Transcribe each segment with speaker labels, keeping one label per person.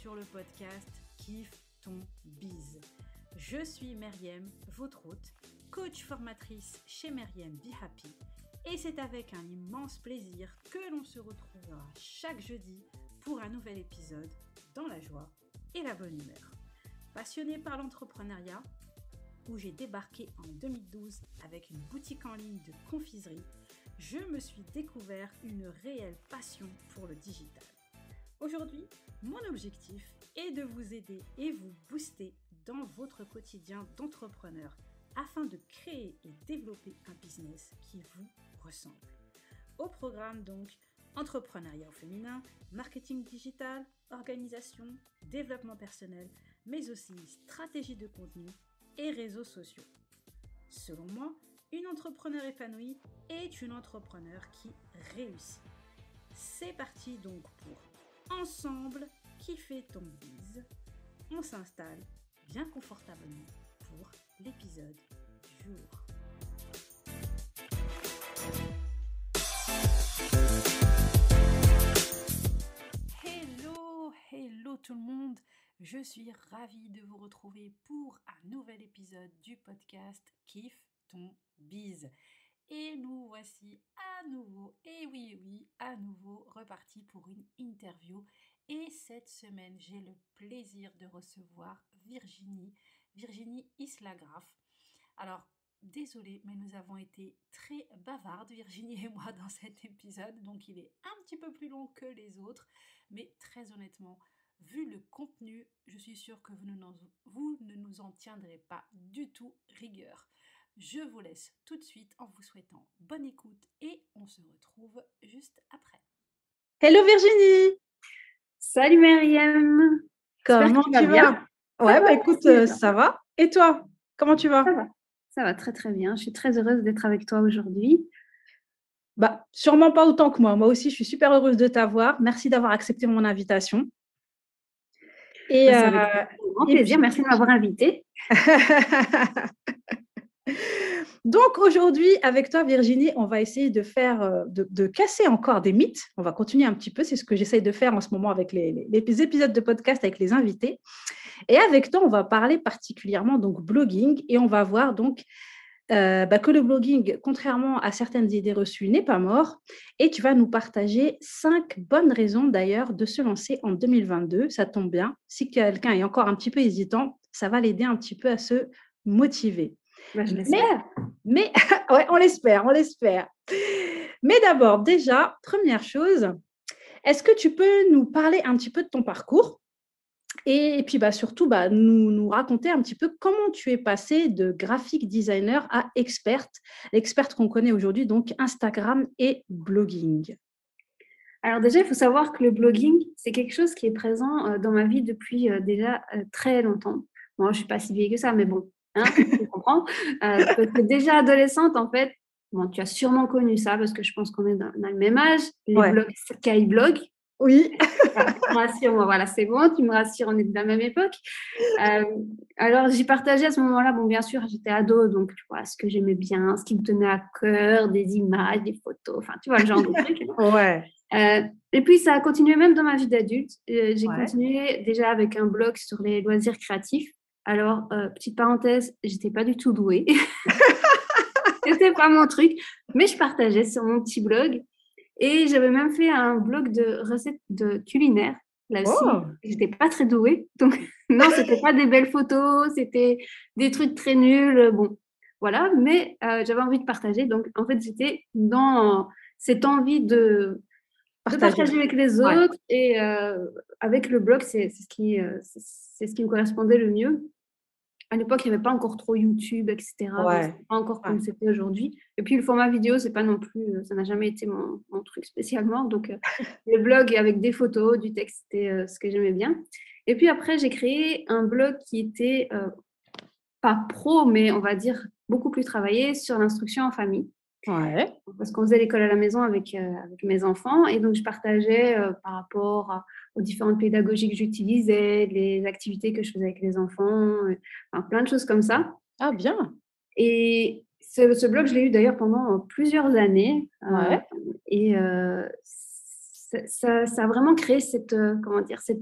Speaker 1: sur le podcast Kiffe ton bise. Je suis Meriem, votre hôte, coach formatrice chez Meriem Be Happy. Et c'est avec un immense plaisir que l'on se retrouvera chaque jeudi pour un nouvel épisode dans la joie et la bonne humeur. Passionnée par l'entrepreneuriat, où j'ai débarqué en 2012 avec une boutique en ligne de confiserie, je me suis découvert une réelle passion pour le digital. Aujourd'hui, mon objectif est de vous aider et vous booster dans votre quotidien d'entrepreneur afin de créer et développer un business qui vous ressemble. Au programme donc, entrepreneuriat au féminin, marketing digital, organisation, développement personnel, mais aussi stratégie de contenu et réseaux sociaux. Selon moi, une entrepreneur épanouie est une entrepreneur qui réussit. C'est parti donc pour Ensemble kiffer ton bise. On s'installe bien confortablement pour l'épisode du jour. Hello tout le monde. Je suis ravie de vous retrouver pour un nouvel épisode du podcast Kiffe ton bise. Et nous voici à nouveau, et oui, à nouveau repartis pour une interview. Et cette semaine, j'ai le plaisir de recevoir Virginie Islagraf. Alors, désolée, mais nous avons été très bavardes, Virginie et moi, dans cet épisode. Donc, il est un petit peu plus long que les autres. Mais très honnêtement, vu le contenu, je suis sûre que vous ne nous en tiendrez pas du tout rigueur. Je vous laisse tout de suite en vous souhaitant bonne écoute et on se retrouve juste après.
Speaker 2: Hello Virginie!
Speaker 3: Salut Meriem!
Speaker 2: Comment tu vas? Ouais, bah écoute, ça va. Et toi, comment tu vas?
Speaker 3: Ça va très très bien. Je suis très heureuse d'être avec toi aujourd'hui.
Speaker 2: Bah, sûrement pas autant que moi. Moi aussi, je suis super heureuse de t'avoir. Merci d'avoir accepté mon invitation.
Speaker 3: Et ça va être un grand plaisir. Merci de m'avoir invitée.
Speaker 2: Donc aujourd'hui, avec toi Virginie, on va essayer de faire, de casser encore des mythes. On va continuer un petit peu, c'est ce que j'essaye de faire en ce moment avec les épisodes de podcast avec les invités. Et avec toi, on va parler particulièrement donc blogging et on va voir donc que le blogging, contrairement à certaines idées reçues, n'est pas mort. Et tu vas nous partager 5 bonnes raisons d'ailleurs de se lancer en 2022. Ça tombe bien. Si quelqu'un est encore un petit peu hésitant, ça va l'aider un petit peu à se motiver.
Speaker 3: Je l'espère.
Speaker 2: Mais ouais, on l'espère. Mais d'abord, déjà, première chose, est-ce que tu peux nous parler un petit peu de ton parcours et puis surtout nous raconter un petit peu comment tu es passée de graphic designer à l'experte qu'on connaît aujourd'hui, donc Instagram et blogging.
Speaker 3: Alors déjà, il faut savoir que le blogging, c'est quelque chose qui est présent dans ma vie depuis déjà très longtemps. Moi, je ne suis pas si vieille que ça, mais bon, tu comprends. Parce que déjà adolescente, en fait, bon, tu as sûrement connu ça parce que je pense qu'on est dans le même âge. Les blogs Skyblog.
Speaker 2: Oui.
Speaker 3: Rassure-moi, voilà, c'est bon, tu me rassures, on est de la même époque. Alors, j'y partageais à ce moment-là, bon, bien sûr, j'étais ado, donc tu vois, ce que j'aimais bien, ce qui me tenait à cœur, des images, des photos, enfin, tu vois, le genre de truc.
Speaker 2: Ouais.
Speaker 3: Et puis, ça a continué même dans ma vie d'adulte. J'ai continué déjà avec un blog sur les loisirs créatifs. Alors, petite parenthèse, j'étais pas du tout douée. C'était pas mon truc, mais je partageais sur mon petit blog. Et j'avais même fait un blog de recettes de culinaires. Là aussi, j'étais pas très douée. Donc, non, c'était pas des belles photos, c'était des trucs très nuls. Bon, voilà. Mais j'avais envie de partager. Donc, en fait, j'étais dans cette envie de partager avec les autres. Et avec le blog, c'est ce qui me correspondait le mieux. À l'époque, il n'y avait pas encore trop YouTube, etc. C'était pas encore comme c'était aujourd'hui. Et puis, le format vidéo, c'est pas non plus, ça n'a jamais été mon truc spécialement. Donc, le blog avec des photos, du texte, c'était ce que j'aimais bien. Et puis après, j'ai créé un blog qui était pas pro, mais on va dire beaucoup plus travaillé sur l'instruction en famille.
Speaker 2: Ouais.
Speaker 3: Parce qu'on faisait l'école à la maison avec mes enfants. Et donc, je partageais par rapport aux différentes pédagogies que j'utilisais, les activités que je faisais avec les enfants, plein de choses comme ça.
Speaker 2: Ah, bien.
Speaker 3: Et ce blog, je l'ai eu d'ailleurs pendant plusieurs années. Et ça a vraiment créé cette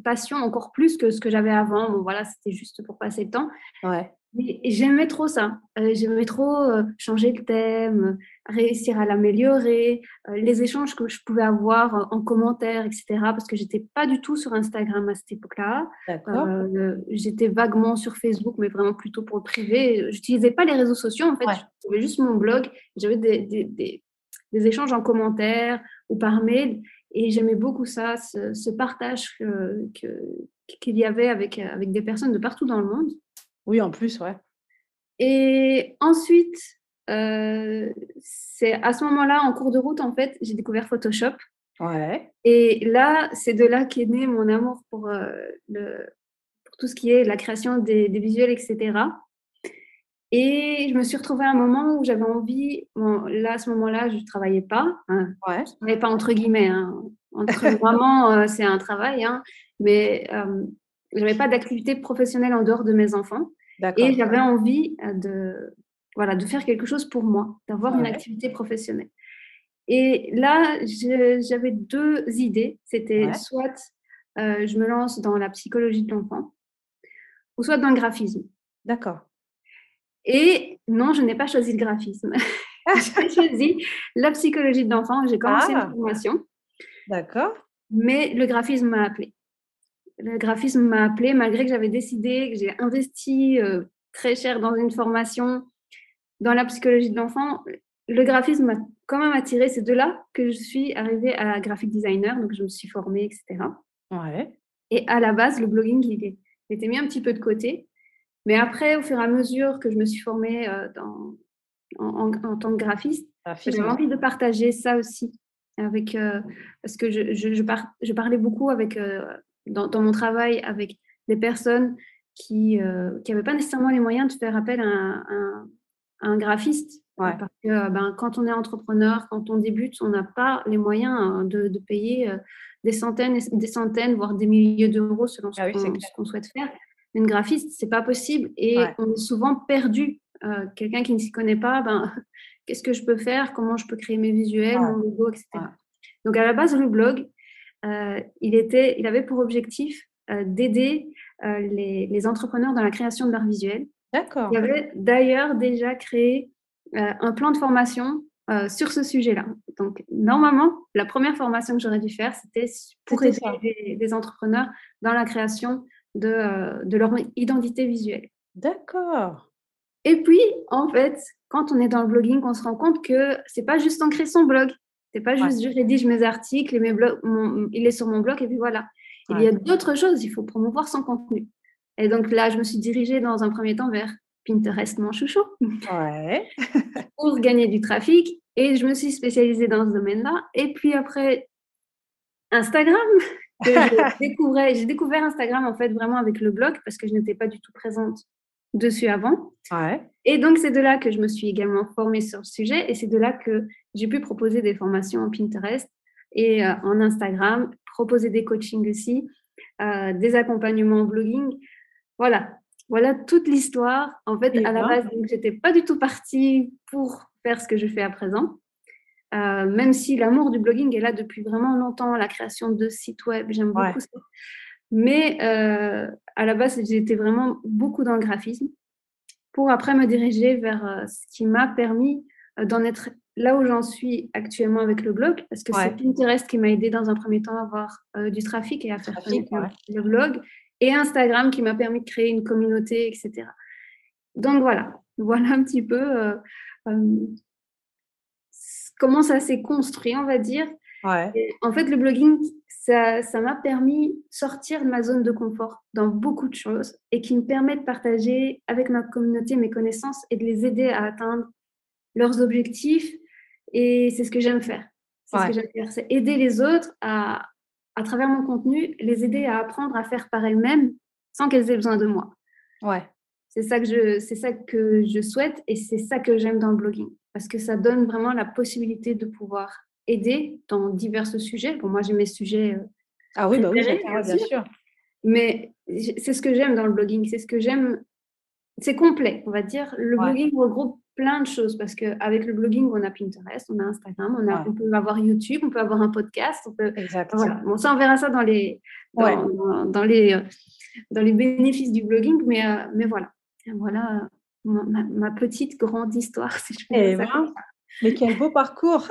Speaker 3: passion encore plus que ce que j'avais avant. Bon, voilà, c'était juste pour passer le temps.
Speaker 2: Ouais.
Speaker 3: Et j'aimais trop ça. J'aimais trop changer le thème, réussir à l'améliorer, les échanges que je pouvais avoir en commentaire, etc. Parce que j'étais pas du tout sur Instagram à cette époque-là.
Speaker 2: D'accord.
Speaker 3: J'étais vaguement sur Facebook, mais vraiment plutôt pour le privé. J'utilisais pas les réseaux sociaux, en fait.
Speaker 2: Ouais.
Speaker 3: J'avais juste mon blog. J'avais des échanges en commentaire ou par mail. Et j'aimais beaucoup ça, ce partage qu'il y avait avec des personnes de partout dans le monde.
Speaker 2: Oui, en plus, ouais.
Speaker 3: Et ensuite, c'est à ce moment-là, en cours de route, en fait, j'ai découvert Photoshop.
Speaker 2: Ouais.
Speaker 3: Et là, c'est de là qu'est né mon amour pour tout ce qui est la création des visuels, etc. Et je me suis retrouvée à un moment où j'avais envie, là, à ce moment-là, je ne travaillais pas. Hein,
Speaker 2: Ouais.
Speaker 3: je ne travaillais pas entre guillemets. Hein, vraiment, c'est un travail. Hein, mais je n'avais pas d'activité professionnelle en dehors de mes enfants.
Speaker 2: D'accord.
Speaker 3: Et j'avais envie de faire quelque chose pour moi, d'avoir une activité professionnelle. Et là, j'avais 2 idées. C'était soit je me lance dans la psychologie de l'enfant, ou soit dans le graphisme.
Speaker 2: D'accord.
Speaker 3: Et non, je n'ai pas choisi le graphisme. J'ai choisi la psychologie de l'enfant. J'ai commencé une formation.
Speaker 2: D'accord.
Speaker 3: Mais le graphisme m'a appelée. Le graphisme m'a appelée malgré que j'avais décidé, que j'ai investi très cher dans une formation dans la psychologie de l'enfant. Le graphisme m'a quand même attirée. C'est de là que je suis arrivée à graphic designer. Donc, je me suis formée, etc.
Speaker 2: Ouais.
Speaker 3: Et à la base, le blogging, il était mis un petit peu de côté. Mais après, au fur et à mesure que je me suis formée en tant que graphiste, j'avais envie de partager ça aussi. Parce que je parlais beaucoup dans mon travail avec des personnes qui n'avaient pas nécessairement les moyens de faire appel à un graphiste.
Speaker 2: Ouais.
Speaker 3: Parce que quand on est entrepreneur, quand on débute, on n'a pas les moyens de payer des centaines, voire des milliers d'euros selon ce qu'on souhaite faire. Une graphiste, c'est pas possible et on est souvent perdu. Quelqu'un qui ne s'y connaît pas, qu'est-ce que je peux faire? Comment je peux créer mes visuels, mon logo, etc. Donc à la base, le blog, il avait pour objectif d'aider les entrepreneurs dans la création de leurs visuels.
Speaker 2: D'accord.
Speaker 3: J'avais d'ailleurs déjà créé un plan de formation sur ce sujet-là. Donc, normalement, la première formation que j'aurais dû faire, c'était pour aider les entrepreneurs dans la création de leur identité visuelle.
Speaker 2: D'accord.
Speaker 3: Et puis, en fait, quand on est dans le blogging, on se rend compte que c'est pas juste en créer son blog. C'est pas juste je rédige mes articles et il est sur mon blog et puis voilà. Il y a d'autres choses. Il faut promouvoir son contenu. Et donc là, je me suis dirigée dans un premier temps vers Pinterest, mon chouchou, pour gagner du trafic. Et je me suis spécialisée dans ce domaine-là. Et puis après, Instagram, que j'ai découvert Instagram en fait vraiment avec le blog parce que je n'étais pas du tout présente dessus avant. Et donc, c'est de là que je me suis également formée sur le sujet et c'est de là que j'ai pu proposer des formations en Pinterest et en Instagram, proposer des coachings aussi, des accompagnements en blogging. Voilà toute l'histoire. En fait, à la base, je n'étais pas du tout partie pour faire ce que je fais à présent. Même si l'amour du blogging est là depuis vraiment longtemps, la création de sites web, j'aime beaucoup ça. Mais à la base, j'étais vraiment beaucoup dans le graphisme pour après me diriger vers ce qui m'a permis d'en être là où j'en suis actuellement avec le blog, parce que c'est Pinterest qui m'a aidé dans un premier temps à avoir du trafic et à faire connaître le blog, et Instagram qui m'a permis de créer une communauté, etc. Donc voilà un petit peu comment ça s'est construit, on va dire. Et en fait, le blogging, ça m'a permis de sortir de ma zone de confort dans beaucoup de choses et qui me permet de partager avec ma communauté mes connaissances et de les aider à atteindre leurs objectifs. Et c'est ce que j'aime faire. C'est aider les autres à travers mon contenu, les aider à apprendre à faire par elles-mêmes sans qu'elles aient besoin de moi. C'est ça que je souhaite et c'est ça que j'aime dans le blogging. Parce que ça donne vraiment la possibilité de pouvoir aider dans divers sujets. Bon, moi, j'ai mes sujets préférés, bien sûr. Mais c'est ce que j'aime dans le blogging. C'est ce que j'aime. C'est complet, on va dire. Le blogging regroupe plein de choses parce qu'avec le blogging, on a Pinterest, on a Instagram,
Speaker 2: Ouais.
Speaker 3: on peut avoir YouTube, on peut avoir un podcast.
Speaker 2: Exact.
Speaker 3: Voilà. Bon, ça, on verra ça dans les bénéfices du blogging, mais voilà. Voilà ma petite grande histoire, si je peux dire ça comme ça.
Speaker 2: Mais quel beau parcours.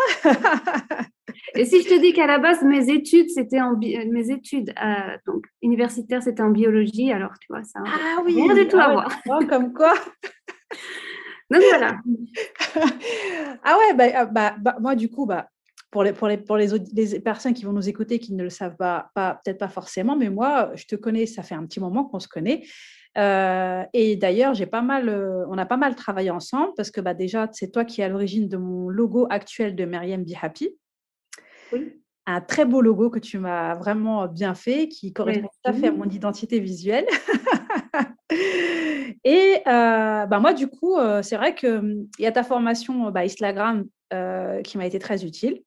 Speaker 3: Et si je te dis qu'à la base, mes études donc, universitaires, c'était en biologie, alors tu vois, ça n'a rien du tout à voir.
Speaker 2: Comme quoi.
Speaker 3: Donc voilà.
Speaker 2: Ah ouais, moi du coup, pour les personnes qui vont nous écouter, qui ne le savent peut-être pas forcément, mais moi, je te connais, ça fait un petit moment qu'on se connaît. Et d'ailleurs, on a pas mal travaillé ensemble parce que déjà, c'est toi qui es à l'origine de mon logo actuel de Maryam Be Happy.
Speaker 3: Oui.
Speaker 2: Un très beau logo que tu m'as vraiment bien fait, qui correspond tout à fait à mon identité visuelle. Et moi, du coup, c'est vrai qu'il y a ta formation Instagram qui m'a été très utile.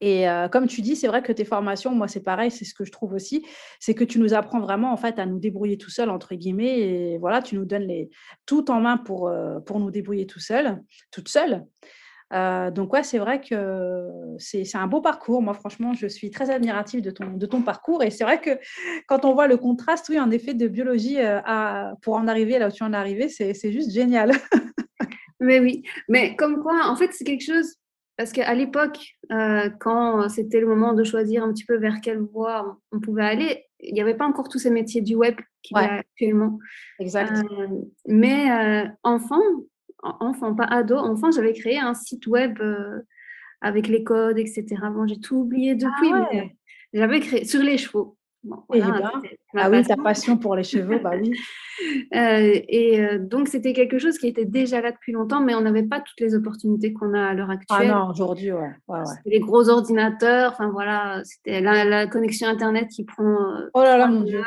Speaker 2: Et comme tu dis, c'est vrai que tes formations, moi, c'est pareil, c'est ce que je trouve aussi, c'est que tu nous apprends vraiment, en fait, à nous débrouiller tout seul, entre guillemets, et voilà, tu nous donnes tout en main pour nous débrouiller toute seule. Donc, ouais, c'est vrai que c'est un beau parcours. Moi, franchement, je suis très admirative de ton parcours. Et c'est vrai que quand on voit le contraste, oui, en effet, de biologie pour en arriver là où tu en es arrivé, c'est juste génial.
Speaker 3: Mais oui, mais comme quoi, en fait, c'est quelque chose, parce qu'à l'époque, quand c'était le moment de choisir un petit peu vers quelle voie on pouvait aller, il n'y avait pas encore tous ces métiers du web qu'il y a actuellement.
Speaker 2: Exact.
Speaker 3: Mais enfant, pas ado, enfant, j'avais créé un site web avec les codes, etc. Bon, j'ai tout oublié depuis, mais j'avais créé sur les chevaux. Bon, voilà,
Speaker 2: oui, ta passion pour les chevaux, oui.
Speaker 3: Donc, c'était quelque chose qui était déjà là depuis longtemps, mais on n'avait pas toutes les opportunités qu'on a à l'heure actuelle.
Speaker 2: Ah non, aujourd'hui, ouais.
Speaker 3: C'était les gros ordinateurs, enfin voilà, c'était la connexion Internet qui prend
Speaker 2: oh là là, mon Dieu.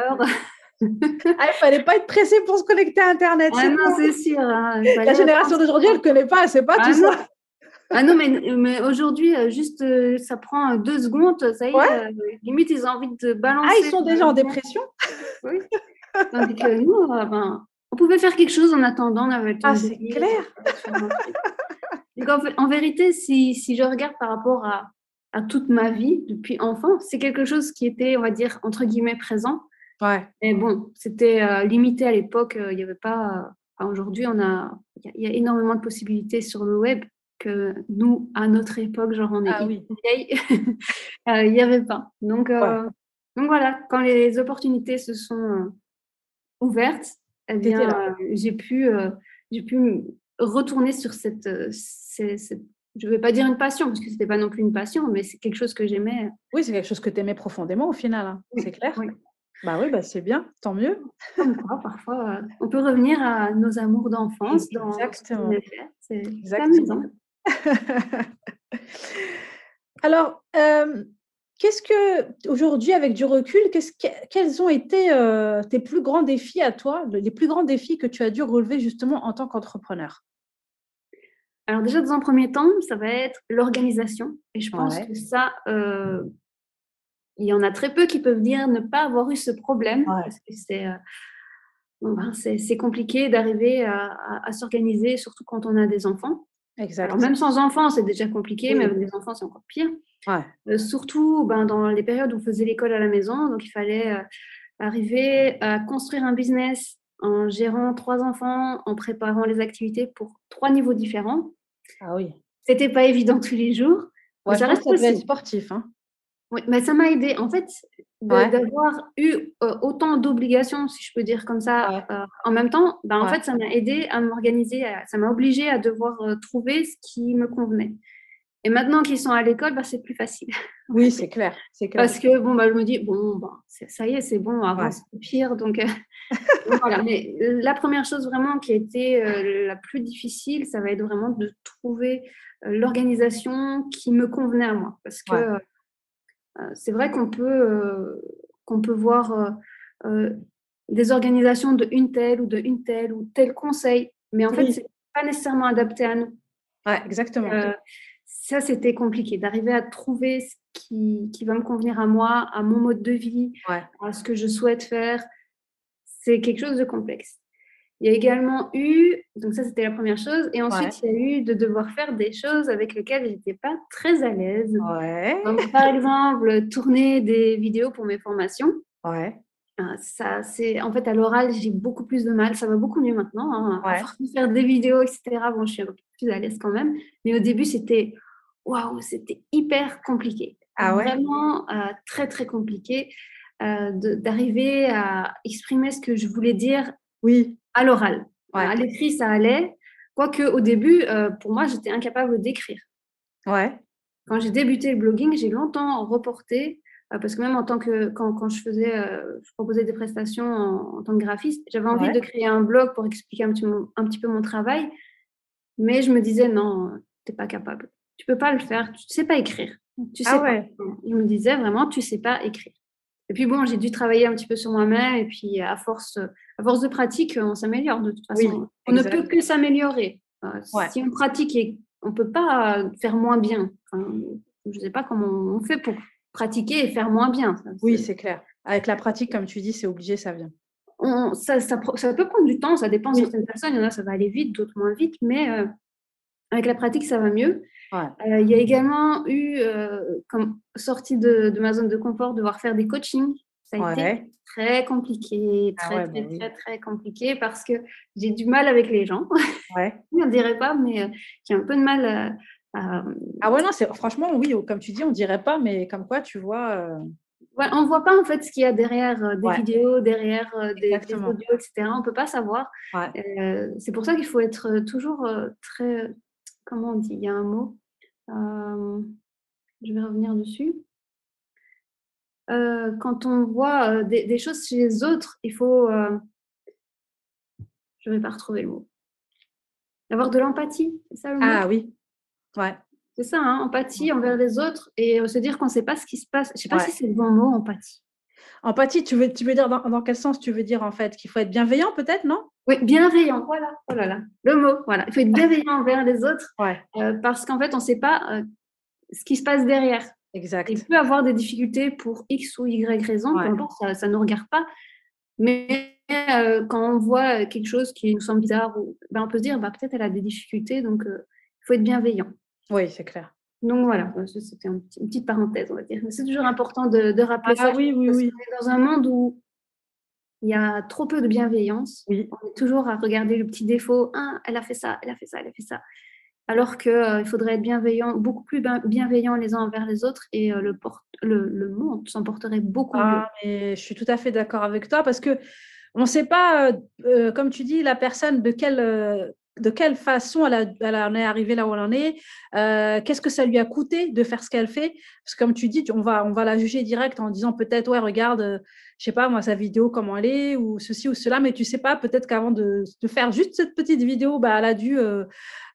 Speaker 2: Il ne fallait pas être pressé pour se connecter à Internet.
Speaker 3: Ah non, c'est sûr. Hein,
Speaker 2: la génération d'aujourd'hui, elle ne connaît pas, elle ne sait pas tout ça.
Speaker 3: Ah non, mais aujourd'hui, juste ça prend 2 secondes, ça y est, limite, ils ont envie de balancer.
Speaker 2: Ah, ils sont déjà en dépression.
Speaker 3: Oui. Tandis que nous, on pouvait faire quelque chose en attendant, on avait le temps de
Speaker 2: c'est clair.
Speaker 3: Donc, en vérité, si je regarde par rapport à toute ma vie depuis enfant, c'est quelque chose qui était, on va dire, entre guillemets, présent.
Speaker 2: Ouais.
Speaker 3: Mais bon, c'était limité à l'époque. Il n'y avait pas. Aujourd'hui, il y a énormément de possibilités sur le web que nous, à notre époque, genre on est vieille, il n'y avait pas. Donc voilà, quand les opportunités se sont ouvertes, eh bien, j'ai pu retourner sur cette, je ne vais pas dire une passion, parce que ce n'était pas non plus une passion, mais c'est quelque chose que j'aimais.
Speaker 2: Oui, c'est quelque chose que tu aimais profondément au final, hein. C'est clair. Oui. Oui, c'est bien, tant mieux.
Speaker 3: Comme quoi, parfois, on peut revenir à nos amours d'enfance.
Speaker 2: Exactement.
Speaker 3: C'est amusant.
Speaker 2: Alors, qu'est-ce que, aujourd'hui, avec du recul, quels ont été tes plus grands défis à toi, les plus grands défis que tu as dû relever justement en tant qu'entrepreneur?
Speaker 3: Alors déjà, dans un premier temps, ça va être l'organisation. Et je pense que ça, il y en a très peu qui peuvent dire ne pas avoir eu ce problème. Parce que c'est compliqué d'arriver à s'organiser, surtout quand on a des enfants.
Speaker 2: Exact.
Speaker 3: Alors même sans enfants, c'est déjà compliqué, mais avec des enfants, c'est encore pire. Surtout dans les périodes où on faisait l'école à la maison. Donc, il fallait arriver à construire un business en gérant 3 enfants, en préparant les activités pour 3 niveaux différents.
Speaker 2: Ah oui.
Speaker 3: C'était pas évident tous les jours.
Speaker 2: Mais ça reste possible. Ça devait être sportif, hein.
Speaker 3: Oui, mais ça m'a aidé. En fait, d'avoir eu autant d'obligations, si je peux dire comme ça, en même temps, en fait, ça m'a aidé à m'organiser, ça m'a obligée à devoir trouver ce qui me convenait. Et maintenant qu'ils sont à l'école, c'est plus facile.
Speaker 2: Oui, c'est clair.
Speaker 3: Parce que, je me dis, ça y est, c'est bon, avant, c'était pire. Donc voilà. Mais la première chose vraiment qui a été la plus difficile, ça va être vraiment de trouver l'organisation qui me convenait à moi. Parce que c'est vrai qu'on peut voir des organisations de une telle ou tel conseil, mais en fait, ce n'est pas nécessairement adapté à nous.
Speaker 2: Oui, exactement.
Speaker 3: Ça, c'était compliqué, d'arriver à trouver ce qui va me convenir à moi, à mon mode de vie, à ce que je souhaite faire. C'est quelque chose de complexe. Il y a également eu, donc ça c'était la première chose, et
Speaker 2: Ouais.
Speaker 3: ensuite il y a eu de devoir faire des choses avec lesquelles je n'étais pas très à l'aise.
Speaker 2: Ouais.
Speaker 3: Donc par exemple, tourner des vidéos pour mes formations.
Speaker 2: Ouais.
Speaker 3: Ça, c'est en fait à l'oral, j'ai beaucoup plus de mal. Ça va beaucoup mieux maintenant. Hein. À
Speaker 2: Ouais.
Speaker 3: force de faire des vidéos, etc. Bon, je suis un peu plus à l'aise quand même. Mais au début, c'était waouh, c'était hyper compliqué.
Speaker 2: Ah ouais?
Speaker 3: Vraiment très très compliqué d'arriver à exprimer ce que je voulais dire
Speaker 2: Oui.
Speaker 3: à l'oral.
Speaker 2: Ouais.
Speaker 3: À l'écrit, ça allait. Quoique au début, pour moi, j'étais incapable d'écrire.
Speaker 2: Ouais.
Speaker 3: Quand j'ai débuté le blogging, j'ai longtemps reporté parce que même en tant que quand je faisais, je proposais des prestations en tant que graphiste, j'avais envie
Speaker 2: Ouais.
Speaker 3: de créer un blog pour expliquer un petit peu mon travail, mais je me disais non, t'es pas capable, tu peux pas le faire, tu sais pas écrire, tu sais
Speaker 2: Ah
Speaker 3: pas.
Speaker 2: ouais.
Speaker 3: Je me disais vraiment, tu sais pas écrire. Et puis bon, j'ai dû travailler un petit peu sur moi-même et puis à force de pratique, on s'améliore de toute
Speaker 2: Oui,
Speaker 3: façon. On ne peut
Speaker 2: exact.
Speaker 3: que s'améliorer.
Speaker 2: Ouais.
Speaker 3: Si on pratique et on peut pas faire moins bien. Enfin, je sais pas comment on fait pour pratiquer et faire moins bien.
Speaker 2: Oui, c'est clair. Avec la pratique, comme tu dis, c'est obligé, ça vient.
Speaker 3: Ça peut prendre du temps, ça dépend de
Speaker 2: Oui.
Speaker 3: certaines personnes. Il y en a, ça va aller vite, d'autres moins vite, mais avec la pratique, ça va mieux.
Speaker 2: Ouais.
Speaker 3: Il y a également eu, comme sortie de ma zone de confort, devoir faire des coachings. Ça a été
Speaker 2: Ouais.
Speaker 3: très compliqué,
Speaker 2: Ah
Speaker 3: très,
Speaker 2: ouais, bah
Speaker 3: très,
Speaker 2: oui.
Speaker 3: très, très compliqué parce que j'ai du mal avec les gens.
Speaker 2: Ouais.
Speaker 3: On ne dirait pas, mais j'ai un peu de mal à.
Speaker 2: Ah ouais, non, franchement, oui, comme tu dis, on dirait pas, mais comme quoi, tu vois.
Speaker 3: Ouais, on ne voit pas en fait ce qu'il y a derrière des
Speaker 2: Ouais,
Speaker 3: vidéos, derrière des
Speaker 2: exactement.
Speaker 3: audios, etc. On ne peut pas savoir.
Speaker 2: Ouais.
Speaker 3: C'est pour ça qu'il faut être toujours très. Comment on dit? Il y a un mot. Je vais revenir dessus. Quand on voit des choses chez les autres, il faut. Je ne vais pas retrouver le mot. Avoir de l'empathie, c'est ça le mot?
Speaker 2: Ah oui. Ouais.
Speaker 3: C'est ça, hein, empathie envers les autres et se dire qu'on ne sait pas ce qui se passe. Je ne sais pas
Speaker 2: Ouais.
Speaker 3: si c'est le bon mot, empathie.
Speaker 2: Empathie, tu veux dire dans quel sens tu veux dire en fait? Qu'il faut être bienveillant peut-être, non?
Speaker 3: Oui, bienveillant, voilà. Oh là là, le mot, voilà. Il faut être bienveillant envers les autres
Speaker 2: Ouais,
Speaker 3: parce qu'en fait, on ne sait pas ce qui se passe derrière. Il
Speaker 2: exact.
Speaker 3: peut avoir des difficultés pour X ou Y raison, peu
Speaker 2: Ouais.
Speaker 3: importe, ça ne nous regarde pas. Mais quand on voit quelque chose qui nous semble bizarre, ben, on peut se dire bah, peut-être elle a des difficultés, donc il faut être bienveillant.
Speaker 2: Oui, c'est clair.
Speaker 3: Donc voilà, c'était une petite parenthèse, on va dire. Mais c'est toujours important de rappeler
Speaker 2: Ah
Speaker 3: ça,
Speaker 2: oui, oui,
Speaker 3: parce
Speaker 2: oui.
Speaker 3: qu'on est dans un monde où il y a trop peu de bienveillance.
Speaker 2: Oui.
Speaker 3: On est toujours à regarder le petit défaut. Ah, elle a fait ça, elle a fait ça, elle a fait ça. Alors qu'il faudrait être bienveillant, beaucoup plus bienveillant les uns envers les autres et le monde s'en porterait beaucoup mieux.
Speaker 2: Ah, mais je suis tout à fait d'accord avec toi parce que on ne sait pas, comme tu dis, la personne de quelle façon elle en est arrivée là où elle en est. Qu'est-ce que ça lui a coûté de faire ce qu'elle fait? Parce que comme tu dis, on va la juger direct en disant peut-être, ouais, regarde, je sais pas moi, sa vidéo, comment elle est, ou ceci ou cela, mais tu sais pas, peut-être qu'avant de faire juste cette petite vidéo, bah, elle a dû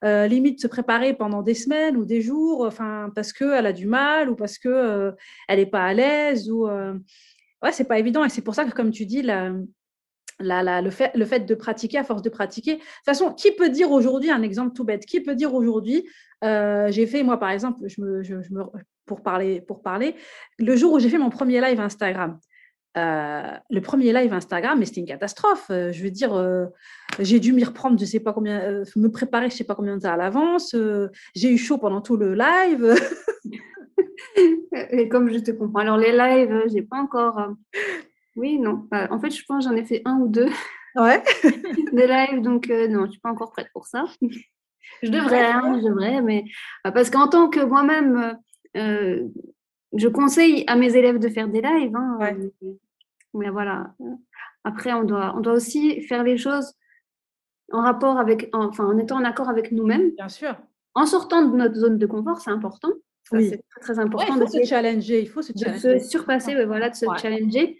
Speaker 2: limite se préparer pendant des semaines ou des jours, enfin, parce qu'elle a du mal ou parce que elle n'est pas à l'aise ou ouais, c'est pas évident et c'est pour ça que comme tu dis le fait de pratiquer à force de pratiquer. De toute façon, qui peut dire aujourd'hui un exemple tout bête? Qui peut dire aujourd'hui j'ai fait moi par exemple pour parler le jour où j'ai fait mon premier live Instagram. Le premier live Instagram, mais c'était une catastrophe. Je veux dire, j'ai dû m'y reprendre, je sais pas combien, me préparer, je sais pas combien de temps à l'avance. J'ai eu chaud pendant tout le live.
Speaker 3: Et comme je te comprends. Alors, les lives, j'ai pas encore. Oui, non. En fait, je pense que j'en ai fait un ou deux
Speaker 2: Ouais.
Speaker 3: des lives, donc non, je suis pas encore prête pour ça. Je devrais, mais parce qu'en tant que moi-même, je conseille à mes élèves de faire des lives, hein,
Speaker 2: Ouais.
Speaker 3: mais voilà. Après, on doit aussi faire les choses en rapport avec, enfin, en étant en accord avec nous-mêmes,
Speaker 2: Bien sûr.
Speaker 3: en sortant de notre zone de confort, c'est important. Ça,
Speaker 2: Oui.
Speaker 3: c'est très, très
Speaker 2: Ouais, il
Speaker 3: important
Speaker 2: faut se challenger. Il faut se
Speaker 3: de se
Speaker 2: challenger.
Speaker 3: surpasser, ouais, voilà, de se
Speaker 2: Ouais.
Speaker 3: challenger.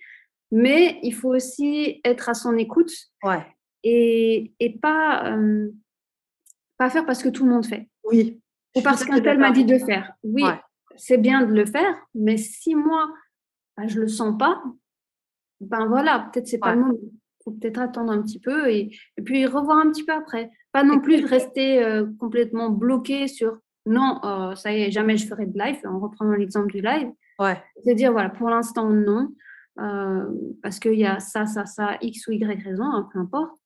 Speaker 3: Mais il faut aussi être à son écoute
Speaker 2: Ouais.
Speaker 3: et pas faire parce que tout le monde fait.
Speaker 2: Oui. Je
Speaker 3: Ou
Speaker 2: suis tout
Speaker 3: parce
Speaker 2: à
Speaker 3: qu'un
Speaker 2: fait
Speaker 3: tel
Speaker 2: d'accord
Speaker 3: m'a dit
Speaker 2: avec
Speaker 3: de
Speaker 2: toi.
Speaker 3: faire. Oui,
Speaker 2: Ouais.
Speaker 3: c'est bien de le faire, mais si moi, je le sens pas, ben voilà, peut-être c'est pas
Speaker 2: Ouais.
Speaker 3: le moment. Il faut peut-être attendre un petit peu et puis revoir un petit peu après. Pas non plus
Speaker 2: Exact.
Speaker 3: rester complètement bloqué sur non, ça y est, jamais je ferai de live, en reprenant l'exemple du live.
Speaker 2: Ouais.
Speaker 3: C'est dire, voilà, pour l'instant, non, parce qu'il y a ça, X ou Y raison, hein, peu importe.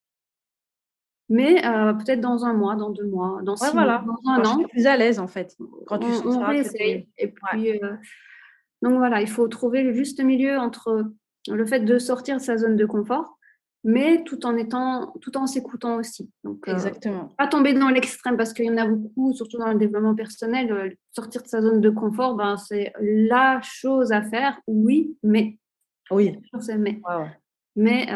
Speaker 3: mais peut-être dans 1 mois, dans 2 mois, dans
Speaker 2: Ouais,
Speaker 3: 6 mois,
Speaker 2: voilà.
Speaker 3: dans
Speaker 2: Quand
Speaker 3: 1
Speaker 2: tu seras
Speaker 3: an,
Speaker 2: plus à l'aise, en fait. Quand tu
Speaker 3: on
Speaker 2: sentiras que tu es…
Speaker 3: réessaye. Et
Speaker 2: Ouais,
Speaker 3: puis, donc voilà, il faut trouver le juste milieu entre le fait de sortir de sa zone de confort, mais tout en s'écoutant aussi. Donc,
Speaker 2: exactement.
Speaker 3: pas tomber dans l'extrême parce qu'il y en a beaucoup, surtout dans le développement personnel, sortir de sa zone de confort, ben, c'est la chose à faire, oui, mais.
Speaker 2: Oui.
Speaker 3: C'est mais.
Speaker 2: Ouais, ouais.
Speaker 3: Mais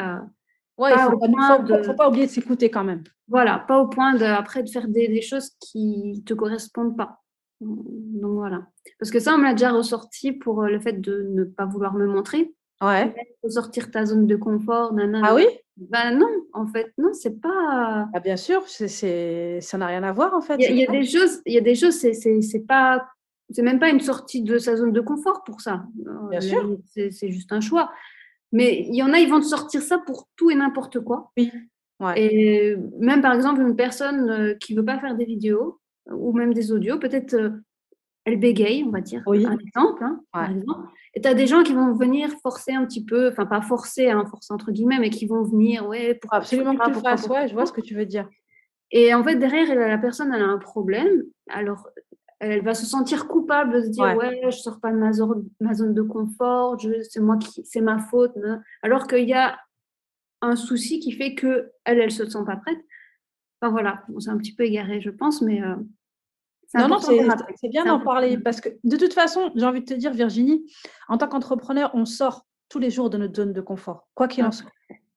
Speaker 2: Ouais,
Speaker 3: pas au point
Speaker 2: faut pas oublier de s'écouter quand même.
Speaker 3: Voilà, pas au point après de faire des choses qui ne te correspondent pas. Donc voilà. Parce que ça, on me l'a déjà ressorti pour le fait de ne pas vouloir me montrer.
Speaker 2: Ouais.
Speaker 3: Il faut sortir ta zone de confort,
Speaker 2: Ah oui?
Speaker 3: Ben non, en fait, non, c'est pas.
Speaker 2: Ah, bien sûr, ça n'a rien à voir, en fait.
Speaker 3: Il y a des choses, c'est pas. C'est même pas une sortie de sa zone de confort pour ça.
Speaker 2: Bien sûr.
Speaker 3: C'est juste un choix. Mais il y en a, ils vont te sortir ça pour tout et n'importe quoi.
Speaker 2: Oui. Ouais.
Speaker 3: Et même par exemple, une personne qui ne veut pas faire des vidéos ou même des audios, peut-être elle bégaye, on va dire,
Speaker 2: Oui.
Speaker 3: un exemple, hein,
Speaker 2: Ouais.
Speaker 3: par exemple. Et tu as des gens qui vont venir forcer un petit peu, enfin pas forcer, hein, forcer entre guillemets, mais qui vont venir, ouais,
Speaker 2: Faut absolument que tu le fasses, ouais, je vois ce
Speaker 3: pourquoi.
Speaker 2: que tu veux dire.
Speaker 3: Et en fait, derrière, la personne, elle a un problème. Alors, elle va se sentir coupable de se dire,
Speaker 2: Ouais.
Speaker 3: ouais, je sors pas de ma zone de confort, c'est ma faute. Hein. Alors qu'il y a un souci qui fait que elle se sent pas prête. Enfin voilà, bon, c'est un petit peu égaré, je pense, mais c'est
Speaker 2: Non,
Speaker 3: important de rappeler.
Speaker 2: c'est bien
Speaker 3: C'est
Speaker 2: d'en
Speaker 3: important.
Speaker 2: parler parce que de toute façon, j'ai envie de te dire, Virginie, en tant qu'entrepreneur, on sort tous les jours de notre zone de confort, quoi qu'il en soit.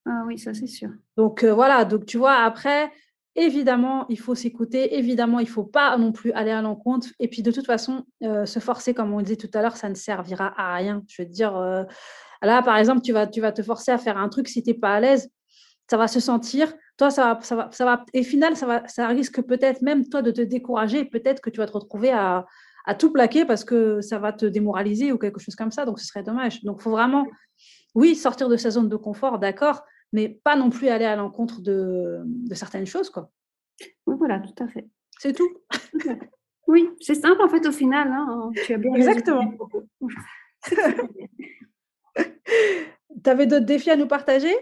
Speaker 3: Ah oui, ça c'est sûr.
Speaker 2: Donc voilà, donc tu vois, après, évidemment, il faut s'écouter, évidemment, il ne faut pas non plus aller à l'encontre. Et puis de toute façon, se forcer, comme on disait tout à l'heure, ça ne servira à rien. Je veux dire, là, par exemple, tu vas te forcer à faire un truc, si tu n'es pas à l'aise, ça va se sentir. Toi, et au final, ça risque peut-être même toi de te décourager. Peut-être que tu vas te retrouver à tout plaquer parce que ça va te démoraliser ou quelque chose comme ça. Donc, ce serait dommage. Donc, il faut vraiment, oui, sortir de sa zone de confort, d'accord, mais pas non plus aller à l'encontre de certaines choses, quoi.
Speaker 3: Oui, voilà, tout à fait.
Speaker 2: C'est tout.
Speaker 3: Oui, c'est simple en fait au final. Hein, tu as bien résumé
Speaker 2: Exactement.
Speaker 3: les propos.
Speaker 2: Tu avais d'autres défis à nous partager?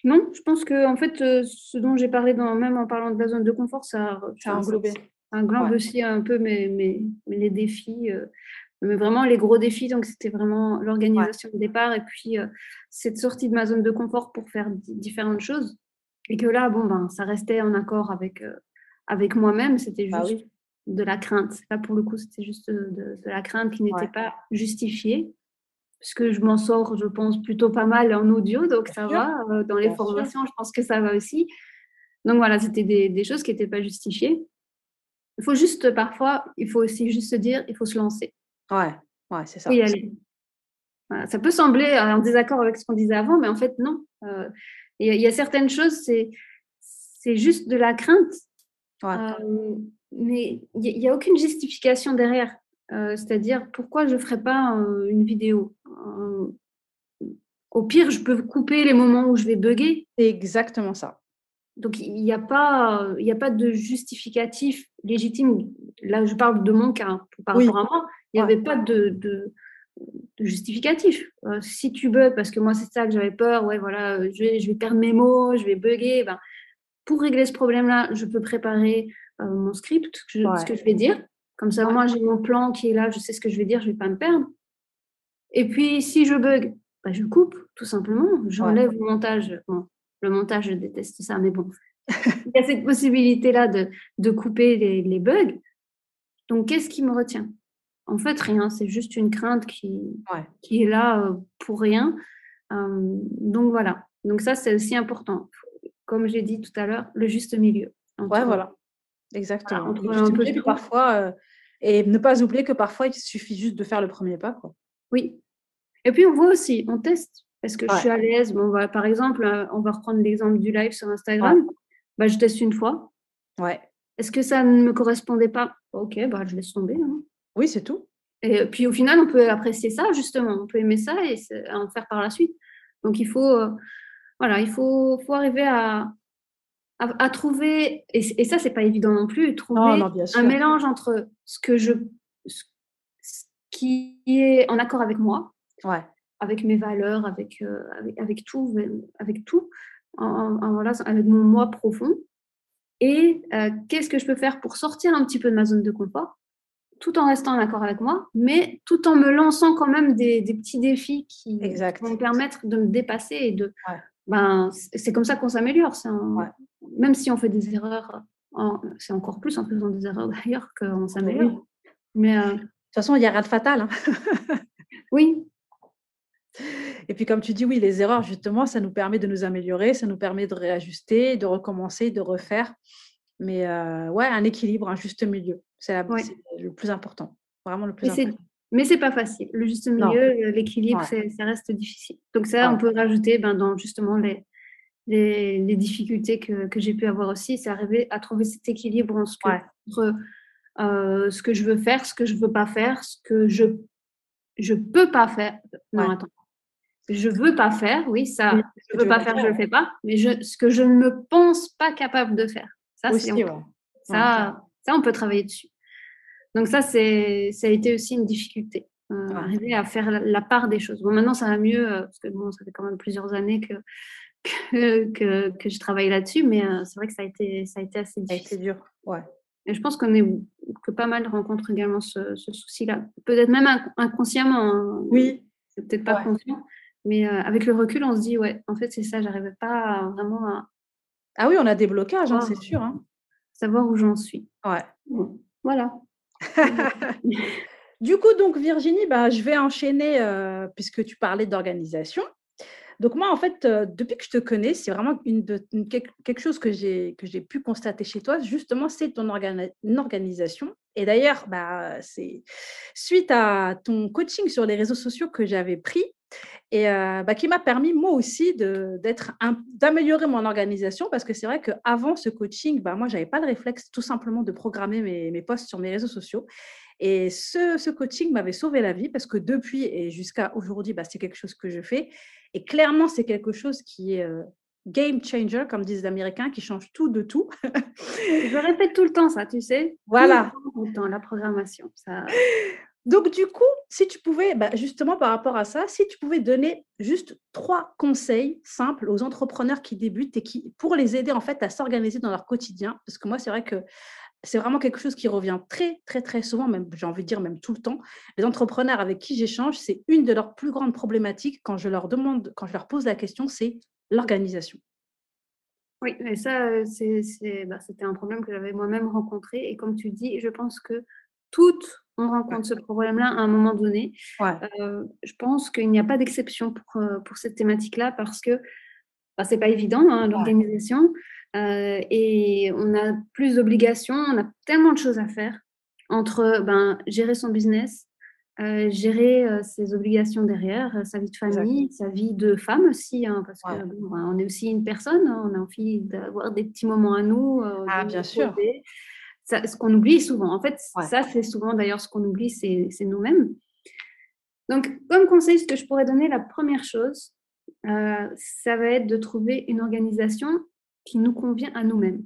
Speaker 3: Non, je pense que en fait, ce dont j'ai parlé même en parlant de la zone de confort, ça
Speaker 2: a englobé.
Speaker 3: englobe
Speaker 2: Ouais.
Speaker 3: aussi un peu les défis, mais vraiment les gros défis. Donc, c'était vraiment l'organisation de départ et puis cette sortie de ma zone de confort pour faire différentes choses. Et que là, bon, ben, ça restait en accord avec moi-même. C'était juste de la crainte. Là, pour le coup, c'était juste de la crainte qui n'était pas justifiée. Parce que je m'en sors, je pense, plutôt pas mal en audio, donc
Speaker 2: Bien
Speaker 3: ça
Speaker 2: sûr.
Speaker 3: va. Dans les
Speaker 2: Bien
Speaker 3: formations,
Speaker 2: sûr.
Speaker 3: je pense que ça va aussi. Donc voilà, c'était des choses qui n'étaient pas justifiées. Il faut juste, parfois, il faut aussi juste se dire, il faut se lancer.
Speaker 2: Ouais, c'est
Speaker 3: Il faut
Speaker 2: ça.
Speaker 3: y aller. Voilà. Ça peut sembler en désaccord avec ce qu'on disait avant, mais en fait, non. Il y a certaines choses, c'est juste de la crainte.
Speaker 2: Ouais.
Speaker 3: Mais il n'y a aucune justification derrière. C'est-à-dire, pourquoi je ne ferais pas une vidéo Au pire, je peux couper les moments où je vais bugger.
Speaker 2: C'est exactement ça.
Speaker 3: Donc, il n'y a pas de justificatif légitime. Là, je parle de mon cas. Par rapport à moi, il n'y avait pas de justificatif. Si tu bugs, parce que moi, c'est ça que j'avais peur, ouais, voilà, je vais perdre mes mots, je vais bugger. Ben, pour régler ce problème-là, je peux préparer mon script, ce que je vais dire. Comme ça, au moins, j'ai mon plan qui est là, je sais ce que je vais dire, je ne vais pas me perdre. Et puis, si je bug, ben, je coupe, tout simplement. J'enlève le montage. Bon, le montage, je déteste ça, mais bon. Il y a cette possibilité-là de couper les bugs. Donc, qu'est-ce qui me retient? En fait, rien. C'est juste une crainte qui est là pour rien. Donc, voilà. Donc, ça, c'est aussi important. Comme j'ai dit tout à l'heure, le juste milieu.
Speaker 2: Voilà. Exactement.
Speaker 3: Entre
Speaker 2: Le
Speaker 3: un
Speaker 2: juste
Speaker 3: peu
Speaker 2: milieu, puis
Speaker 3: tout.
Speaker 2: parfois, et ne pas oublier que parfois, il suffit juste de faire le premier pas, quoi.
Speaker 3: Oui. Et puis, on voit aussi, on teste. Est-ce que je
Speaker 2: Ouais.
Speaker 3: suis à l'aise? Bon, par exemple, on va reprendre l'exemple du live sur Instagram. Bah, je teste une fois.
Speaker 2: Ouais.
Speaker 3: Est-ce que ça ne me correspondait pas? Ok, bah, je laisse tomber. Hein.
Speaker 2: Oui, c'est tout.
Speaker 3: Et puis, au final, on peut apprécier ça, justement. On peut aimer ça et en faire par la suite. Donc, il faut, voilà, il faut arriver à trouver, et ça, c'est pas évident non plus, trouver
Speaker 2: Non, bien sûr.
Speaker 3: un mélange entre ce qui est en accord avec moi,
Speaker 2: Ouais.
Speaker 3: avec mes valeurs, avec tout, voilà, avec mon moi profond. Et qu'est-ce que je peux faire pour sortir un petit peu de ma zone de confort, tout en restant en accord avec moi, mais tout en me lançant quand même des petits défis qui vont me permettre de me dépasser et de... c'est comme ça qu'on s'améliore. Même si on fait des erreurs, c'est encore plus en faisant des erreurs d'ailleurs qu'on s'améliore.
Speaker 2: Oui.
Speaker 3: Mais,
Speaker 2: de toute façon, il n'y a rien de fatal. Hein.
Speaker 3: Oui.
Speaker 2: Et puis, comme tu dis, oui, les erreurs, justement, ça nous permet de nous améliorer, ça nous permet de réajuster, de recommencer, de refaire. Mais un équilibre, un juste milieu, c'est le plus important. Vraiment le plus important.
Speaker 3: Mais c'est pas facile. Le juste milieu, l'équilibre, ça reste difficile. Donc ça, on peut rajouter dans justement les difficultés que j'ai pu avoir aussi, c'est arriver à trouver cet équilibre entre ce que je veux faire, ce que je veux pas faire, ce que je peux pas faire. Non, attends. Je veux pas faire, oui, ça, je veux pas faire, je le fais pas. Mais ce que je ne me pense pas capable de faire, ça,
Speaker 2: aussi,
Speaker 3: ça, on peut travailler dessus. Donc ça a été aussi une difficulté, arriver à faire la part des choses. Bon, maintenant, ça va mieux, parce que bon, ça fait quand même plusieurs années que je travaille là-dessus, mais c'est vrai que ça a été assez difficile.
Speaker 2: Ça a été dur,
Speaker 3: Et je pense que pas mal rencontrent également ce souci-là. Peut-être même inconsciemment. Hein.
Speaker 2: Oui.
Speaker 3: C'est peut-être pas conscient. Mais avec le recul, on se dit, en fait, c'est ça, j'arrivais pas vraiment à...
Speaker 2: Ah oui, on a des blocages, c'est sûr. Hein.
Speaker 3: Savoir où j'en suis.
Speaker 2: Ouais.
Speaker 3: Bon, voilà.
Speaker 2: Du coup, donc, Virginie, je vais enchaîner puisque tu parlais d'organisation. Donc, moi, en fait, depuis que je te connais, c'est vraiment quelque chose que j'ai pu constater chez toi. Justement, c'est ton organisation. Et d'ailleurs, c'est suite à ton coaching sur les réseaux sociaux que j'avais pris et qui m'a permis, moi aussi, d'améliorer mon organisation parce que c'est vrai qu'avant ce coaching, moi, je n'avais pas le réflexe tout simplement de programmer mes posts sur mes réseaux sociaux. Et ce coaching m'avait sauvé la vie parce que depuis et jusqu'à aujourd'hui, c'est quelque chose que je fais. Et clairement, c'est quelque chose qui est game changer, comme disent les Américains, qui change tout de tout.
Speaker 3: Je répète tout le temps ça, tu sais.
Speaker 2: Voilà.
Speaker 3: Tout le temps, la programmation. Ça...
Speaker 2: Donc, du coup, si tu pouvais, justement par rapport à ça, si tu pouvais donner juste 3 conseils simples aux entrepreneurs qui débutent et pour les aider en fait à s'organiser dans leur quotidien, parce que moi, c'est vrai que c'est vraiment quelque chose qui revient très, très, très souvent, même j'ai envie de dire même tout le temps. Les entrepreneurs avec qui j'échange, c'est une de leurs plus grandes problématiques quand je leur pose la question, c'est l'organisation.
Speaker 3: Oui, mais ça, c'était un problème que j'avais moi-même rencontré. Et comme tu dis, je pense que toutes on rencontre ce problème-là à un moment donné. Je pense qu'il n'y a pas d'exception pour cette thématique-là parce que c'est pas évident, l'organisation. Et on a plus d'obligations, on a tellement de choses à faire entre gérer son business, gérer ses obligations derrière, sa vie de famille, sa vie de femme aussi, parce que on est aussi une personne, on a envie d'avoir des petits moments à nous.
Speaker 2: Bien sûr.
Speaker 3: Ça, ce qu'on oublie souvent, en fait, ça c'est souvent d'ailleurs ce qu'on oublie, c'est nous-mêmes. Donc, comme conseil, ce que je pourrais donner, la première chose, ça va être de trouver une organisation qui nous convient à nous-mêmes.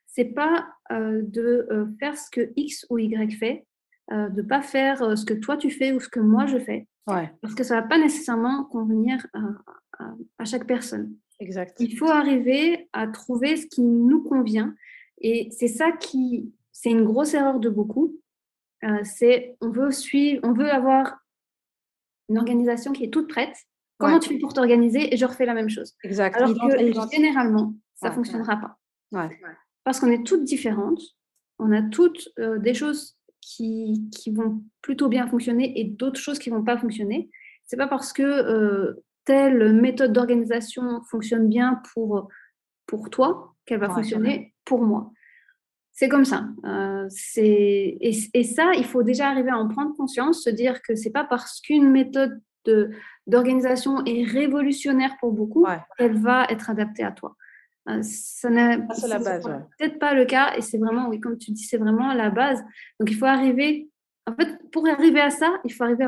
Speaker 3: C'est pas de faire ce que X ou Y fait, de pas faire ce que toi tu fais ou ce que moi je fais, parce que ça va pas nécessairement convenir à chaque personne.
Speaker 2: Exact.
Speaker 3: Il faut arriver à trouver ce qui nous convient, et c'est ça c'est une grosse erreur de beaucoup. C'est on veut avoir une organisation qui est toute prête. Comment tu fais pour t'organiser? Et je refais la même chose.
Speaker 2: Exact.
Speaker 3: Alors que généralement, ça ne fonctionnera pas. Parce qu'on est toutes différentes. On a toutes des choses qui vont plutôt bien fonctionner et d'autres choses qui ne vont pas fonctionner. Ce n'est pas parce que telle méthode d'organisation fonctionne bien pour toi qu'elle va fonctionner pour moi. C'est comme ça. Et ça, il faut déjà arriver à en prendre conscience, se dire que ce n'est pas parce qu'une méthode d'organisation est révolutionnaire pour beaucoup qu'elle va être adaptée à toi. C'est la base. Peut-être pas le cas, et c'est vraiment, oui, comme tu dis, c'est vraiment la base. Donc, il faut arriver, en fait, pour arriver à ça, il faut arriver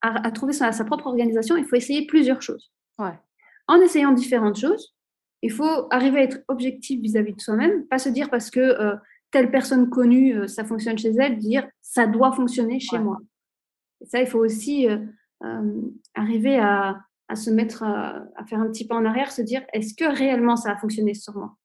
Speaker 3: à trouver sa propre organisation. Il faut essayer plusieurs choses. En essayant différentes choses, il faut arriver à être objectif vis-à-vis de soi-même, pas se dire parce que telle personne connue, ça fonctionne chez elle, dire ça doit fonctionner chez moi. Et ça, il faut aussi arriver à à se mettre à faire un petit pas en arrière, se dire est-ce que réellement ça a fonctionné sur moi?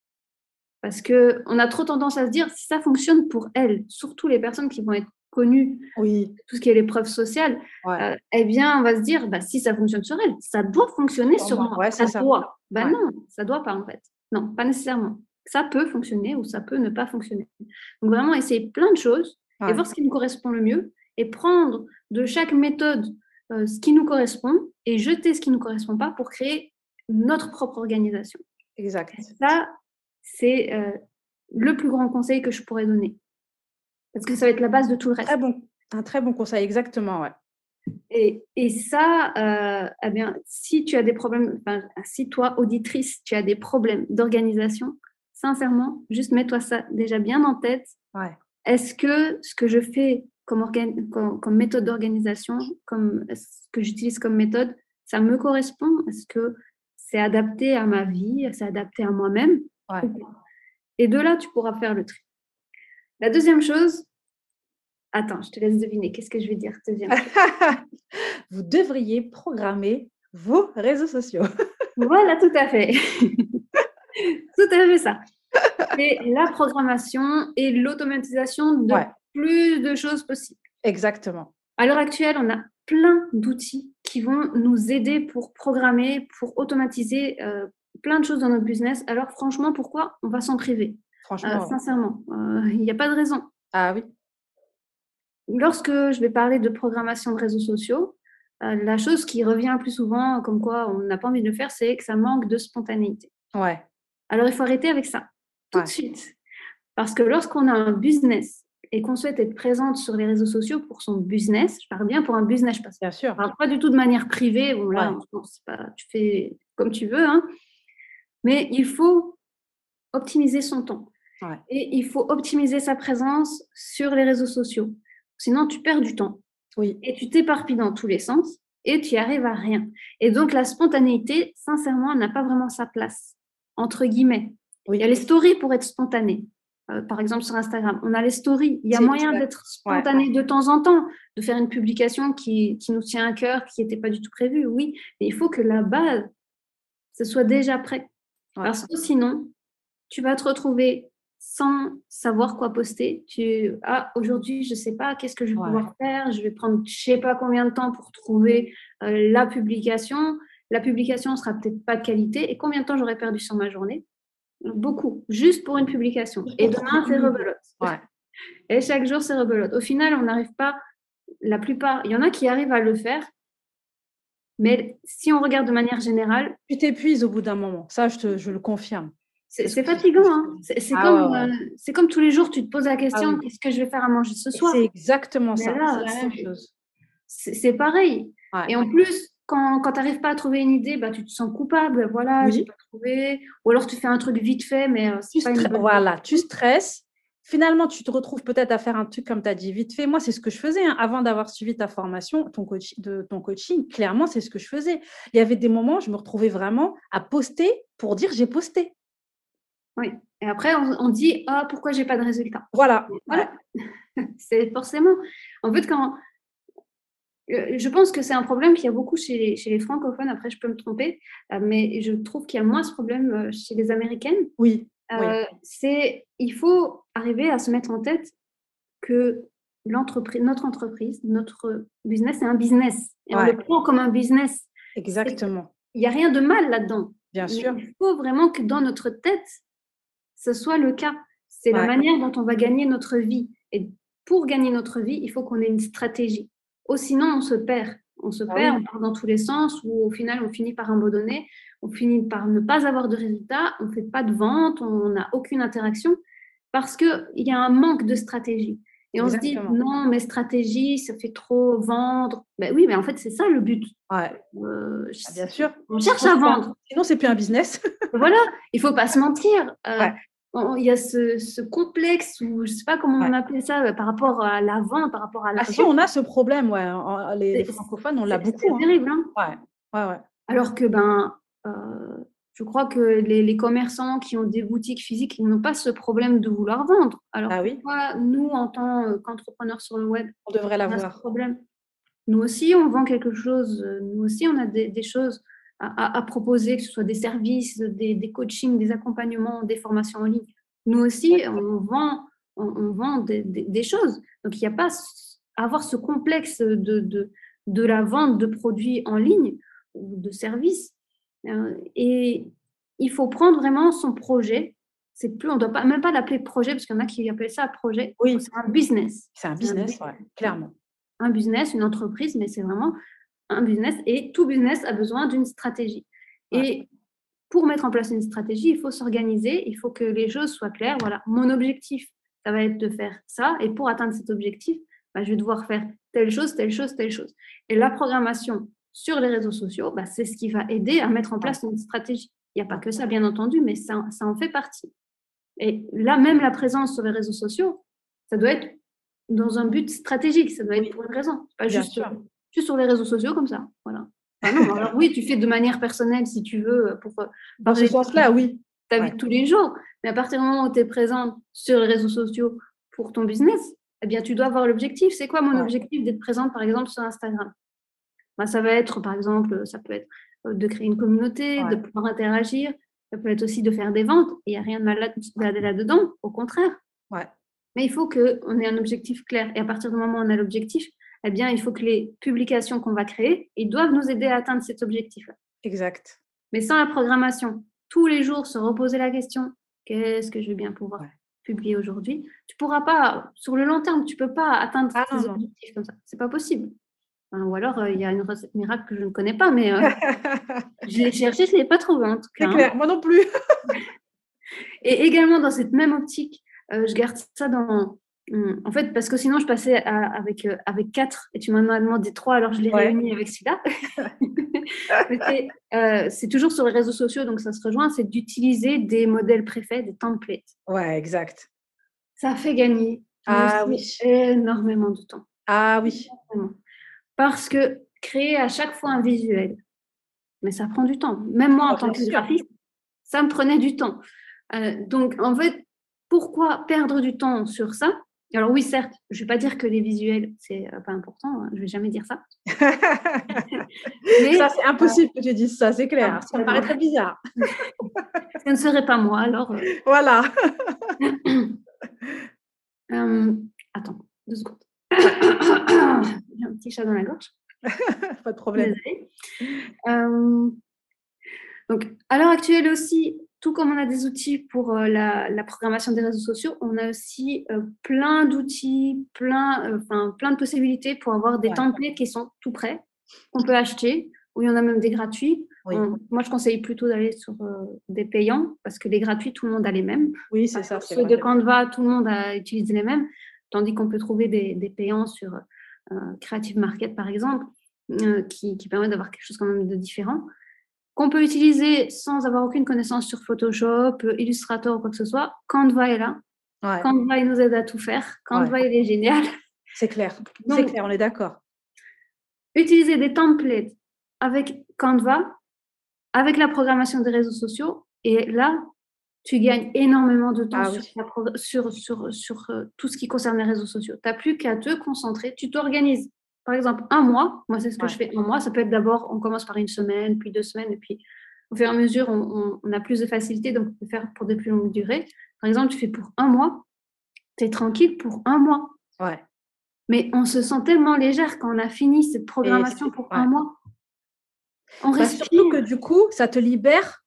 Speaker 3: Parce qu'on a trop tendance à se dire si ça fonctionne pour elles, surtout les personnes qui vont être connues,
Speaker 2: Oui,
Speaker 3: tout ce qui est l'épreuve sociale,
Speaker 2: ouais.
Speaker 3: eh bien, on va se dire bah, si ça fonctionne sur elles, ça doit fonctionner sur moi.
Speaker 2: Ouais, c'est ça.
Speaker 3: Doit. Ben
Speaker 2: Ouais.
Speaker 3: non, ça doit pas en fait. Non, pas nécessairement. Ça peut fonctionner ou ça peut ne pas fonctionner. Donc vraiment essayer plein de choses et
Speaker 2: Ouais.
Speaker 3: voir ce qui nous correspond le mieux et prendre de chaque méthode ce qui nous correspond et jeter ce qui ne nous correspond pas pour créer notre propre organisation.
Speaker 2: Exact.
Speaker 3: Et ça, c'est le plus grand conseil que je pourrais donner. Parce que ça va être la base de tout le reste.
Speaker 2: Un très bon conseil, exactement, ouais.
Speaker 3: Et ça, eh bien, si tu as des problèmes, si toi, auditrice, tu as des problèmes d'organisation, sincèrement, juste mets-toi ça déjà bien en tête.
Speaker 2: Ouais.
Speaker 3: Est-ce que ce que je fais comme méthode d'organisation, comme ce que j'utilise comme méthode, ça me correspond? Est-ce que c'est adapté à ma vie? C'est adapté à moi-même?
Speaker 2: Ouais.
Speaker 3: Et de là, tu pourras faire le tri. La deuxième chose, attends, je te laisse deviner. Qu'est-ce que je vais dire?
Speaker 2: Vous devriez programmer vos réseaux sociaux.
Speaker 3: Voilà, tout à fait. Tout à fait ça. C'est la programmation et l'automatisation de plus de choses possibles.
Speaker 2: Exactement.
Speaker 3: À l'heure actuelle, on a plein d'outils qui vont nous aider pour programmer, pour automatiser plein de choses dans notre business. Alors franchement, pourquoi on va s'en priver?
Speaker 2: Franchement,
Speaker 3: sincèrement, il n'y a pas de raison.
Speaker 2: Ah oui.
Speaker 3: Lorsque je vais parler de programmation de réseaux sociaux, la chose qui revient le plus souvent, comme quoi on n'a pas envie de le faire, c'est que ça manque de spontanéité.
Speaker 2: Ouais.
Speaker 3: Alors, il faut arrêter avec ça, tout de suite. Parce que lorsqu'on a un business et qu'on souhaite être présente sur les réseaux sociaux pour son business, je parle bien pour un business, parce que je ne parle pas du tout de manière privée. Bon, là, tu fais comme tu veux, hein. Mais il faut optimiser son temps.
Speaker 2: Ouais.
Speaker 3: Et il faut optimiser sa présence sur les réseaux sociaux. Sinon, tu perds du temps.
Speaker 2: Oui.
Speaker 3: Et tu t'éparpilles dans tous les sens et tu n'y arrives à rien. Et donc, la spontanéité, sincèrement, elle n'a pas vraiment sa place, entre guillemets.
Speaker 2: Oui.
Speaker 3: Il y a les stories pour être spontané. Par exemple, sur Instagram, on a les stories. Il y a moyen d'être spontané de temps en temps, de faire une publication qui nous tient à cœur, qui n'était pas du tout prévue, oui. Mais il faut que la base, ce soit déjà prêt. Parce que sinon, tu vas te retrouver sans savoir quoi poster. Aujourd'hui, je ne sais pas, qu'est-ce que je vais pouvoir faire? Je vais prendre je ne sais pas combien de temps pour trouver la publication. La publication ne sera peut-être pas de qualité. Et combien de temps j'aurais perdu sur ma journée? Beaucoup, juste pour une publication. Et demain, c'est rebelote. Et chaque jour, c'est rebelote. Au final, on n'arrive pas, la plupart, il y en a qui arrivent à le faire. Mais si on regarde de manière générale…
Speaker 2: Tu t'épuises au bout d'un moment. Ça, je le confirme.
Speaker 3: C'est fatigant, hein. C'est comme tous les jours, tu te poses la question, qu'est-ce que je vais faire à manger ce soir?
Speaker 2: C'est exactement ça.
Speaker 3: Là,
Speaker 2: c'est la même chose.
Speaker 3: C'est pareil. Et en plus, quand tu n'arrives pas à trouver une idée, tu te sens coupable. Voilà, je n'ai pas trouvé. Ou alors, tu fais un truc vite fait, mais c'est pas une bonne…
Speaker 2: tu stresses. Finalement, tu te retrouves peut-être à faire un truc, comme tu as dit, vite fait. Moi, c'est ce que je faisais avant d'avoir suivi ta formation, ton coaching. Clairement, c'est ce que je faisais. Il y avait des moments, je me retrouvais vraiment à poster pour dire j'ai posté.
Speaker 3: Oui. Et après, on dit pourquoi j'ai pas de résultat?
Speaker 2: Voilà.
Speaker 3: C'est forcément… En fait, je pense que c'est un problème qu'il y a beaucoup chez les francophones. Après, je peux me tromper, mais je trouve qu'il y a moins ce problème chez les Américaines.
Speaker 2: Oui.
Speaker 3: Il faut arriver à se mettre en tête que notre entreprise, notre business, c'est un business. Et on le prend comme un business.
Speaker 2: Exactement.
Speaker 3: Il n'y a rien de mal là-dedans.
Speaker 2: Bien sûr.
Speaker 3: Il faut vraiment que dans notre tête, ce soit le cas. C'est la manière dont on va gagner notre vie. Et pour gagner notre vie, il faut qu'on ait une stratégie. Sinon, on se perd. On se perd, on part dans tous les sens, où au final, on finit par abandonner, on finit par ne pas avoir de résultats, on ne fait pas de vente, on n'a aucune interaction, parce qu'il y a un manque de stratégie. Et on se dit, non, mais stratégie, ça fait trop vendre. Oui, mais en fait, c'est ça le but.
Speaker 2: Bien sûr.
Speaker 3: On cherche à vendre.
Speaker 2: Sinon, c'est plus un business.
Speaker 3: Voilà, il ne faut pas se mentir. Il y a ce complexe, ou je ne sais pas comment on appelle ça, par rapport à la vente, par rapport à l'argent.
Speaker 2: Si, on a ce problème, les francophones, on l'a beaucoup.
Speaker 3: C'est terrible,
Speaker 2: hein.
Speaker 3: Alors que, je crois que les commerçants qui ont des boutiques physiques, ils n'ont pas ce problème de vouloir vendre. Alors pourquoi nous, en tant qu'entrepreneurs sur le web,
Speaker 2: on devrait l'avoir.
Speaker 3: Ce problème. Nous aussi, on vend quelque chose. Nous aussi, on a des choses à proposer, que ce soit des services, des coachings, des accompagnements, des formations en ligne. Nous aussi, on vend des choses. Donc, il n'y a pas à avoir ce complexe de la vente de produits en ligne ou de services. Et il faut prendre vraiment son projet. On ne doit même pas l'appeler projet, parce qu'il y en a qui appellent ça projet.
Speaker 2: Oui.
Speaker 3: C'est un business.
Speaker 2: C'est un business, ouais, clairement.
Speaker 3: Un business, une entreprise, mais c'est vraiment un business. Et tout business a besoin d'une stratégie.
Speaker 2: Ouais.
Speaker 3: Et pour mettre en place une stratégie, il faut s'organiser, il faut que les choses soient claires. Voilà, mon objectif, ça va être de faire ça. Et pour atteindre cet objectif, je vais devoir faire telle chose, telle chose, telle chose. Et la programmation sur les réseaux sociaux, c'est ce qui va aider à mettre en place une stratégie. Il n'y a pas que ça, bien entendu, mais ça en fait partie. Et là, même la présence sur les réseaux sociaux, ça doit être dans un but stratégique, ça doit être pour une raison. Pas juste sur les réseaux sociaux comme ça. Voilà. Non, alors oui, tu fais de manière personnelle si tu veux.
Speaker 2: Dans ce sens-là, oui.
Speaker 3: Ta vie de tous les jours. Mais à partir du moment où tu es présente sur les réseaux sociaux pour ton business, eh bien, tu dois avoir l'objectif. C'est quoi mon objectif d'être présente, par exemple, sur Instagram? Ça va être, par exemple, ça peut être de créer une communauté, de pouvoir interagir. Ça peut être aussi de faire des ventes. Il n'y a rien de mal là-dedans, au contraire.
Speaker 2: Ouais.
Speaker 3: Mais il faut qu'on ait un objectif clair. Et à partir du moment où on a l'objectif, eh bien, il faut que les publications qu'on va créer, ils doivent nous aider à atteindre cet objectif-là.
Speaker 2: Exact.
Speaker 3: Mais sans la programmation, tous les jours se reposer la question, qu'est-ce que je vais bien pouvoir publier aujourd'hui? Tu ne pourras pas, sur le long terme, tu ne peux pas atteindre tes objectifs comme ça. Ce n'est pas possible. Ou alors, il y a une recette miracle que je ne connais pas, mais je l'ai cherchée, je ne l'ai pas trouvée en tout cas.
Speaker 2: C'est clair, moi non plus.
Speaker 3: Et également, dans cette même optique, je garde ça dans... En fait, parce que sinon, je passais avec 4 et tu m'en as demandé 3, alors je l'ai réuni avec celui-là. C'est toujours sur les réseaux sociaux, donc ça se rejoint, c'est d'utiliser des modèles préfaits, des templates.
Speaker 2: Ouais, exact.
Speaker 3: Ça fait gagner énormément de temps.
Speaker 2: Ah oui.
Speaker 3: Parce que créer à chaque fois un visuel, mais ça prend du temps. Même moi, en tant que graphiste, ça me prenait du temps. Donc, en fait, pourquoi perdre du temps sur ça? Alors oui, certes, je ne vais pas dire que les visuels, c'est pas important. Hein, je ne vais jamais dire ça.
Speaker 2: Mais ça, c'est impossible que tu dises ça, c'est clair. Ça me paraît très bizarre.
Speaker 3: Ça ne serait pas moi, alors.
Speaker 2: Voilà.
Speaker 3: Attends, 2 secondes. J'ai un petit chat dans la gorge.
Speaker 2: Pas de problème.
Speaker 3: Désolée. Donc, à l'heure actuelle aussi, tout comme on a des outils pour la programmation des réseaux sociaux, on a aussi plein d'outils, plein de possibilités pour avoir des templates qui sont tout prêts, qu'on peut acheter, où il y en a même des gratuits.
Speaker 2: Oui.
Speaker 3: Moi, je conseille plutôt d'aller sur des payants, parce que les gratuits, tout le monde a les mêmes.
Speaker 2: Oui, c'est ça.
Speaker 3: Ceux de Canva, tout le monde a utilisé les mêmes, tandis qu'on peut trouver des payants sur Creative Market, par exemple, qui permettent d'avoir quelque chose quand même de différent, qu'on peut utiliser sans avoir aucune connaissance sur Photoshop, Illustrator ou quoi que ce soit. Canva est là. Ouais. Canva, il nous aide à tout faire. Canva, il est génial.
Speaker 2: C'est clair. Donc, c'est clair, on est d'accord.
Speaker 3: Utiliser des templates avec Canva, avec la programmation des réseaux sociaux, et là, tu gagnes énormément de temps sur tout ce qui concerne les réseaux sociaux. Tu n'as plus qu'à te concentrer. Tu t'organises. Par exemple, un mois, moi c'est ce que je fais un mois, ça peut être d'abord, on commence par 1 semaine, puis 2 semaines, et puis au fur et à mesure, on a plus de facilité, donc on peut faire pour des plus longues durées. Par exemple, tu fais pour 1 mois, tu es tranquille pour 1 mois.
Speaker 2: Ouais.
Speaker 3: Mais on se sent tellement légère quand on a fini cette programmation pour 1 mois. On respire.
Speaker 2: Surtout que du coup, ça te libère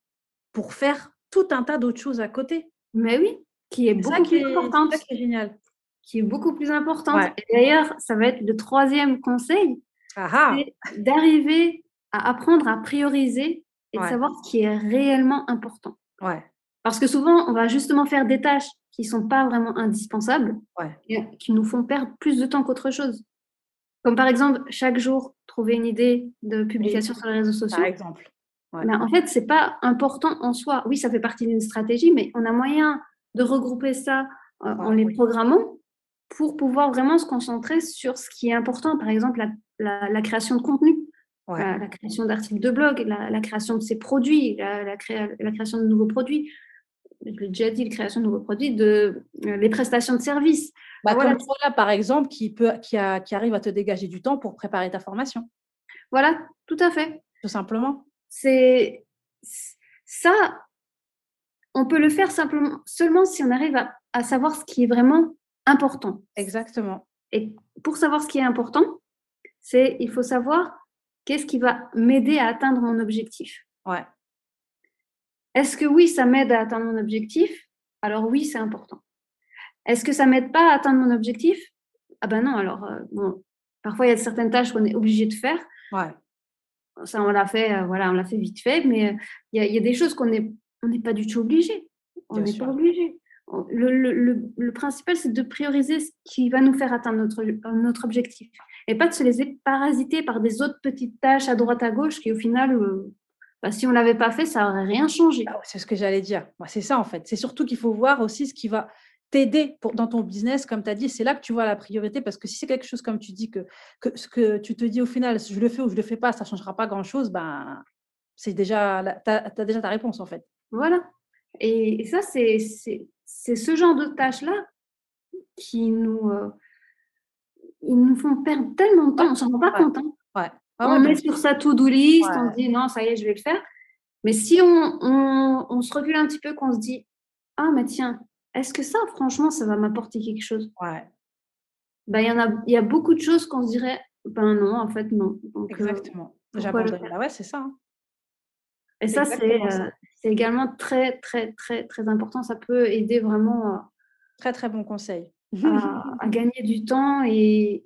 Speaker 2: pour faire tout un tas d'autres choses à côté.
Speaker 3: Mais oui, qui est beaucoup plus importante.
Speaker 2: C'est ça qui est génial.
Speaker 3: Qui est beaucoup plus importante. Ouais. Et d'ailleurs, ça va être le 3e conseil, c'est d'arriver à apprendre à prioriser et de savoir ce qui est réellement important.
Speaker 2: Ouais.
Speaker 3: Parce que souvent, on va justement faire des tâches qui ne sont pas vraiment indispensables, et qui nous font perdre plus de temps qu'autre chose. Comme par exemple, chaque jour, trouver une idée de publication sur les réseaux sociaux.
Speaker 2: Par exemple.
Speaker 3: Ouais. Ben, en fait, ce n'est pas important en soi. Oui, ça fait partie d'une stratégie, mais on a moyen de regrouper ça en les programmant pour pouvoir vraiment se concentrer sur ce qui est important. Par exemple, la création de contenu, la création d'articles de blog, la création de ces produits, la création de nouveaux produits. Je l'ai déjà dit, la création de nouveaux produits, les prestations de services.
Speaker 2: Comme toi, là, par exemple, qui arrive à te dégager du temps pour préparer ta formation.
Speaker 3: Voilà, tout à fait.
Speaker 2: Tout simplement.
Speaker 3: ça, on peut le faire seulement si on arrive à savoir ce qui est vraiment important.
Speaker 2: Exactement.
Speaker 3: Et pour savoir ce qui est important, il faut savoir qu'est-ce qui va m'aider à atteindre mon objectif.
Speaker 2: Ouais.
Speaker 3: Est-ce que oui, ça m'aide à atteindre mon objectif? Alors oui, c'est important. Est-ce que ça m'aide pas à atteindre mon objectif? Ah ben non, alors bon, parfois il y a certaines tâches qu'on est obligé de faire.
Speaker 2: Ouais.
Speaker 3: Ça, on l'a fait, voilà, on l'a fait vite fait, mais il y a des choses on n'est pas du tout obligé. On n'est pas obligé. Le principal, c'est de prioriser ce qui va nous faire atteindre notre objectif et pas de se laisser parasiter par des autres petites tâches à droite à gauche qui, au final, si on ne l'avait pas fait, ça n'aurait rien changé.
Speaker 2: Ah, c'est ce que j'allais dire. C'est ça, en fait. C'est surtout qu'il faut voir aussi ce qui va t'aider dans ton business, comme tu as dit. C'est là que tu vois la priorité, parce que si c'est quelque chose, comme tu dis, que ce que tu te dis au final, je le fais ou je ne le fais pas, ça ne changera pas grand-chose, ben, c'est déjà, tu as déjà ta réponse, en fait.
Speaker 3: Voilà. Et ça, c'est ce genre de tâches-là qui ils nous font perdre tellement de temps. On ne s'en rend pas compte. Hein.
Speaker 2: Ouais.
Speaker 3: On met sur sa to-do list, on se dit non, ça y est, je vais le faire. Mais si on se recule un petit peu, qu'on se dit ah, mais tiens, est-ce que ça, franchement, ça va m'apporter quelque chose?
Speaker 2: Ouais.
Speaker 3: Ben, il y a beaucoup de choses qu'on se dirait ben non, en fait, non. Donc,
Speaker 2: exactement. J'abandonne. Ouais, c'est ça. Hein.
Speaker 3: Et ça, c'est également très, très, très, très important. Ça peut aider vraiment
Speaker 2: très, très bon conseil.
Speaker 3: à gagner du temps et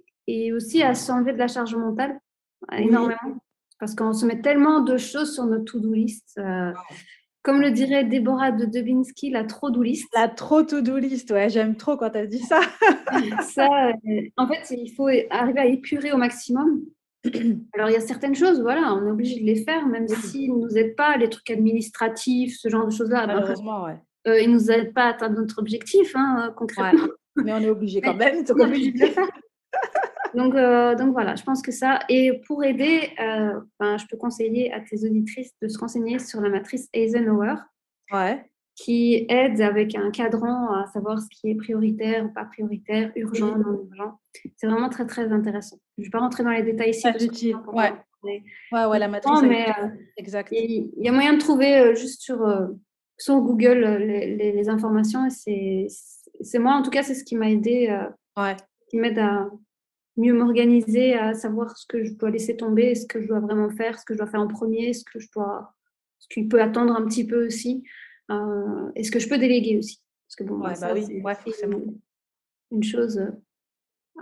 Speaker 3: aussi à s'enlever de la charge mentale énormément. Parce qu'on se met tellement de choses sur notre to-do list. Comme le dirait Déborah de Dubinsky, la trop-do list.
Speaker 2: La trop-to-do list, ouais, j'aime trop quand elle dit ça.
Speaker 3: En fait, il faut arriver à épurer au maximum. Alors, il y a certaines choses, voilà, on est obligé de les faire, même s'ils ne nous aident pas, les trucs administratifs, ce genre de choses-là.
Speaker 2: Malheureusement, ouais.
Speaker 3: Ils ne nous aident pas à atteindre notre objectif, hein, concrètement.
Speaker 2: Ouais. Mais on est obligé quand même.
Speaker 3: On est obligé de le faire. Donc voilà, je pense que ça. Et pour aider, je peux conseiller à tes auditrices de se renseigner sur la matrice Eisenhower, qui aide avec un cadran à savoir ce qui est prioritaire ou pas prioritaire, urgent, non urgent. C'est vraiment très, très intéressant. Je ne vais pas rentrer dans les détails ici.
Speaker 2: La matrice.
Speaker 3: Mais
Speaker 2: exact.
Speaker 3: Il y a moyen de trouver juste sur Google les informations. Et c'est moi, en tout cas, c'est ce qui m'a aidé, qui m'aide à mieux m'organiser, à savoir ce que je dois laisser tomber, ce que je dois vraiment faire, ce que je dois faire en premier, ce qui peut attendre un petit peu aussi, et ce que je peux déléguer aussi. Parce que bon, c'est
Speaker 2: forcément.
Speaker 3: Une chose,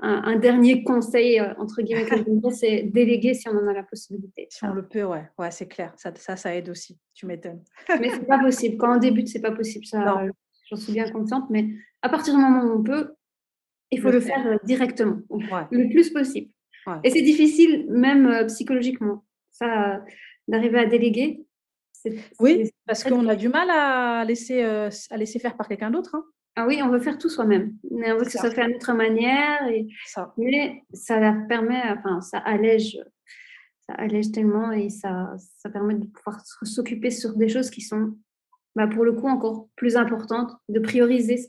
Speaker 3: un dernier conseil, entre guillemets, que je donnerais, c'est déléguer si on en a la possibilité.
Speaker 2: Si on le peut, ouais, c'est clair. Ça aide aussi, tu m'étonnes.
Speaker 3: Mais c'est pas possible. Quand on débute, c'est pas possible. Ça, j'en suis bien consciente, mais à partir du moment où on peut, il faut le faire directement, le plus possible. Ouais. Et c'est difficile, même psychologiquement, ça, d'arriver à déléguer.
Speaker 2: Parce qu'on a du mal à laisser faire par quelqu'un d'autre. Hein.
Speaker 3: Ah oui, on veut faire tout soi-même. On veut que ça soit fait à notre manière. Mais ça permet, ça allège tellement et ça permet de pouvoir s'occuper sur des choses qui sont, pour le coup, encore plus importantes, de prioriser ce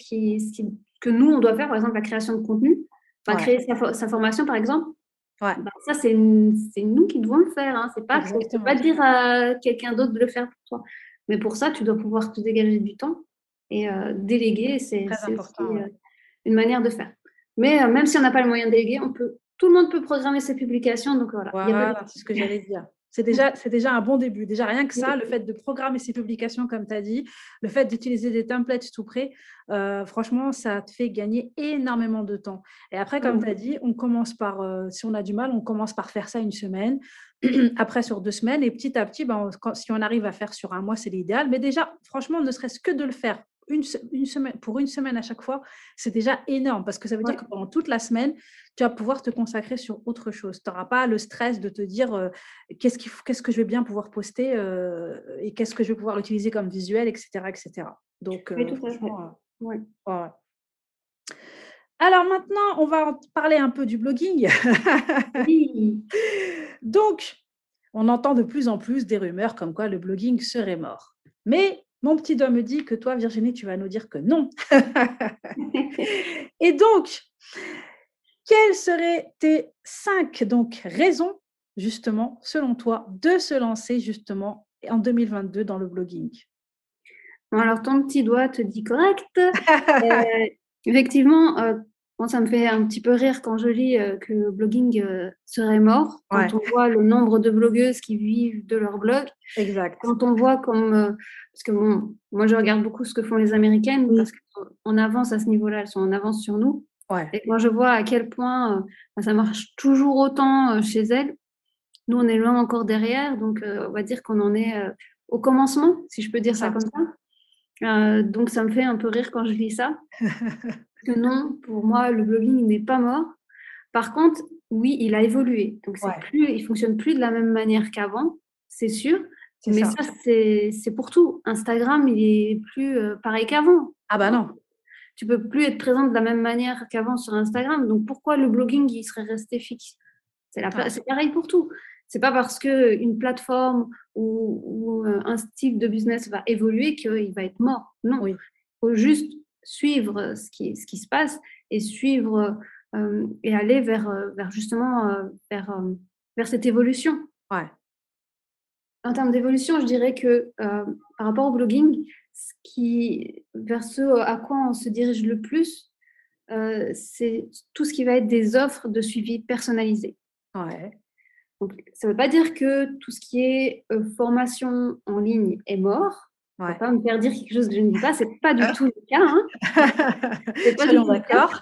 Speaker 3: que nous, on doit faire, par exemple, la création de contenu, créer sa formation, par exemple. Ça, c'est nous qui devons le faire. Hein. C'est pas, faut pas dire à quelqu'un d'autre de le faire pour toi. Mais pour ça, tu dois pouvoir te dégager du temps et déléguer, c'est aussi une manière de faire. Mais même si on n'a pas le moyen de déléguer, tout le monde peut programmer ses publications. Donc voilà,
Speaker 2: c'est ce que j'allais dire. C'est déjà un bon début. Déjà, rien que ça, le fait de programmer ses publications, comme tu as dit, le fait d'utiliser des templates tout prêts, franchement, ça te fait gagner énormément de temps. Et après, comme tu as dit, on commence par, si on a du mal, on commence par faire ça une semaine, après sur 2 semaines, et petit à petit, si on arrive à faire sur 1 mois, c'est l'idéal. Mais déjà, franchement, ne serait-ce que de le faire une semaine à chaque fois, c'est déjà énorme parce que ça veut dire que pendant toute la semaine, tu vas pouvoir te consacrer sur autre chose. Tu n'auras pas le stress de te dire qu'est-ce que je vais bien pouvoir poster et qu'est-ce que je vais pouvoir utiliser comme visuel, etc. etc. Donc, franchement, Alors maintenant, on va parler un peu du blogging. Donc, on entend de plus en plus des rumeurs comme quoi le blogging serait mort. Mais mon petit doigt me dit que toi, Virginie, tu vas nous dire que non. Et donc, quelles seraient tes 5 raisons justement, selon toi, de se lancer justement en 2022 dans le blogging?
Speaker 3: Bon, alors, ton petit doigt te dit correct. Effectivement, bon, ça me fait un petit peu rire quand je lis que le blogging serait mort, quand
Speaker 2: Ouais.
Speaker 3: on voit le nombre de blogueuses qui vivent de leur blog,
Speaker 2: Exact.
Speaker 3: quand on voit parce que bon, moi je regarde beaucoup ce que font les Américaines,
Speaker 2: Oui.
Speaker 3: parce qu'on avance à ce niveau-là, elles sont en avance sur nous.
Speaker 2: Ouais.
Speaker 3: Et quand je vois à quel point ça marche toujours autant chez elles, nous on est loin encore derrière, donc on va dire qu'on en est au commencement, si je peux dire ça comme ça. Donc ça me fait un peu rire quand je lis ça. Que non, pour moi, le blogging n'est pas mort. Par contre, oui, il a évolué. Donc, il fonctionne plus de la même manière qu'avant, c'est sûr. Mais ça, c'est pour tout. Instagram, il est plus pareil qu'avant.
Speaker 2: Ah bah non.
Speaker 3: Tu peux plus être présente de la même manière qu'avant sur Instagram. Donc, pourquoi le blogging, il serait resté fixe? C'est pareil pour tout. C'est pas parce qu'une plateforme ou un style de business va évoluer qu'il va être mort. Non.
Speaker 2: Oui.
Speaker 3: Il faut juste suivre ce qui se passe et suivre et aller vers cette évolution.
Speaker 2: Ouais.
Speaker 3: En termes d'évolution, je dirais que par rapport au blogging, vers ce à quoi on se dirige le plus, c'est tout ce qui va être des offres de suivi personnalisées.
Speaker 2: Ouais.
Speaker 3: Donc, ça ne veut pas dire que tout ce qui est formation en ligne est mort. Il ne faut pas me faire dire quelque chose que je ne dis pas. Ce n'est pas du tout le cas. Hein. C'est pas du tout
Speaker 2: d'accord.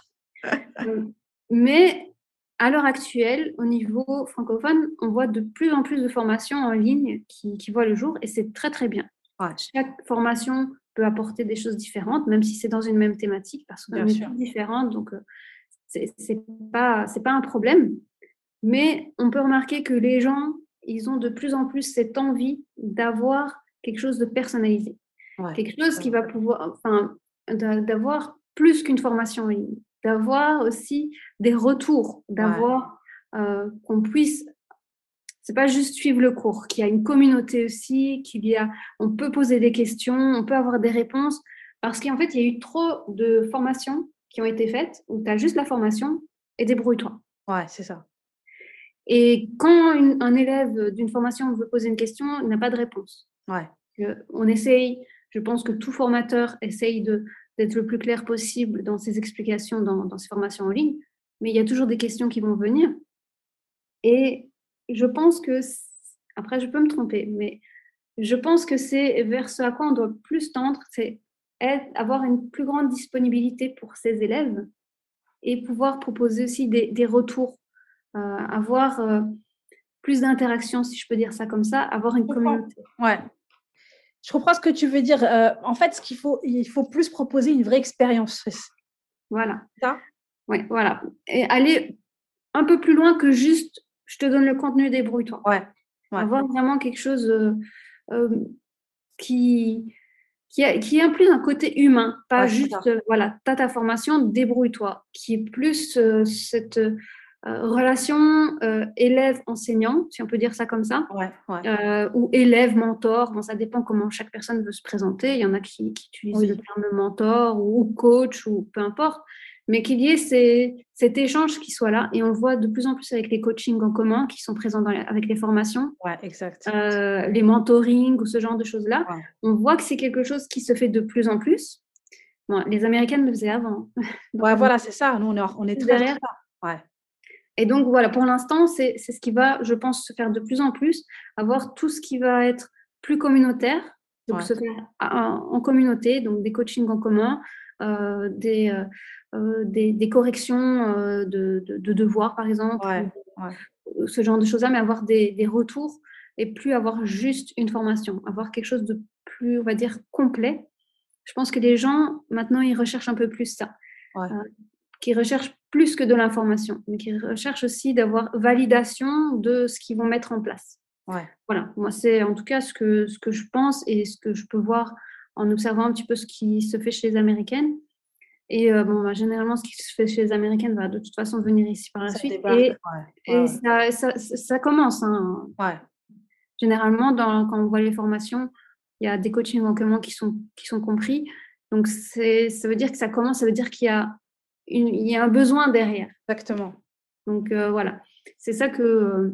Speaker 3: Mais à l'heure actuelle, au niveau francophone, on voit de plus en plus de formations en ligne qui voient le jour et c'est très, très bien.
Speaker 2: Ouais.
Speaker 3: Chaque formation peut apporter des choses différentes, même si c'est dans une même thématique, parce qu'on est toutes différentes. Donc, c'est pas un problème. Mais on peut remarquer que les gens, ils ont de plus en plus cette envie d'avoir quelque chose de personnalisé. Quelque chose qui va pouvoir, d'avoir plus qu'une formation en ligne, d'avoir aussi des retours, d'avoir qu'on puisse, c'est pas juste suivre le cours, qu'il y a une communauté aussi, on peut poser des questions, on peut avoir des réponses, parce qu'en fait, il y a eu trop de formations qui ont été faites où tu as juste la formation et débrouille-toi.
Speaker 2: Ouais, c'est ça.
Speaker 3: Et quand un élève d'une formation veut poser une question, il n'a pas de réponse. On essaye, je pense que tout formateur essaye d'être le plus clair possible dans ses explications dans ses formations en ligne, mais il y a toujours des questions qui vont venir. Et je pense que, après je peux me tromper, mais je pense que c'est vers ce à quoi on doit plus tendre, c'est avoir une plus grande disponibilité pour ses élèves et pouvoir proposer aussi des retours. Avoir plus d'interaction, si je peux dire ça comme ça, avoir une communauté.
Speaker 2: Ouais. Je comprends ce que tu veux dire. En fait, il faut plus proposer une vraie expérience.
Speaker 3: Voilà.
Speaker 2: Ça?
Speaker 3: Oui, voilà. Et aller un peu plus loin que juste, je te donne le contenu, débrouille-toi. Avoir vraiment quelque chose qui implique un côté humain, pas juste, voilà, t'as ta formation, débrouille-toi, qui est plus cette relation élève-enseignant, si on peut dire ça comme ça, ou élève-mentor. Bon, ça dépend comment chaque personne veut se présenter. Il y en a qui utilisent le terme mentor ou coach ou peu importe, mais qu'il y ait cet échange qui soit là. Et on le voit de plus en plus avec les coachings en commun qui sont présents avec les formations, les mentorings ou ce genre de choses-là. On voit que c'est quelque chose qui se fait de plus en plus. Bon, les Américaines le faisaient avant.
Speaker 2: Donc, voilà, c'est ça. Nous, on est très derrière.
Speaker 3: Et donc, voilà, pour l'instant, c'est ce qui va, je pense, se faire de plus en plus, avoir tout ce qui va être plus communautaire, donc se faire en communauté, donc des coachings en commun, des corrections de devoirs, par exemple, ce genre de choses-là, mais avoir des retours et plus avoir juste une formation, avoir quelque chose de plus, on va dire, complet. Je pense que les gens, maintenant, ils recherchent un peu plus ça. Qui recherchent plus que de l'information, mais qui recherchent aussi d'avoir validation de ce qu'ils vont mettre en place. Voilà, moi, c'est en tout cas ce que je pense et ce que je peux voir en observant un petit peu ce qui se fait chez les Américaines. Et généralement, ce qui se fait chez les Américaines va de toute façon venir ici par la suite. Et ça commence. Hein. Généralement, quand on voit les formations, il y a des coachings en commun qui sont compris. Donc, ça veut dire que ça commence, ça veut dire qu'il y a un besoin derrière.
Speaker 2: Exactement.
Speaker 3: Donc, voilà. C'est ça que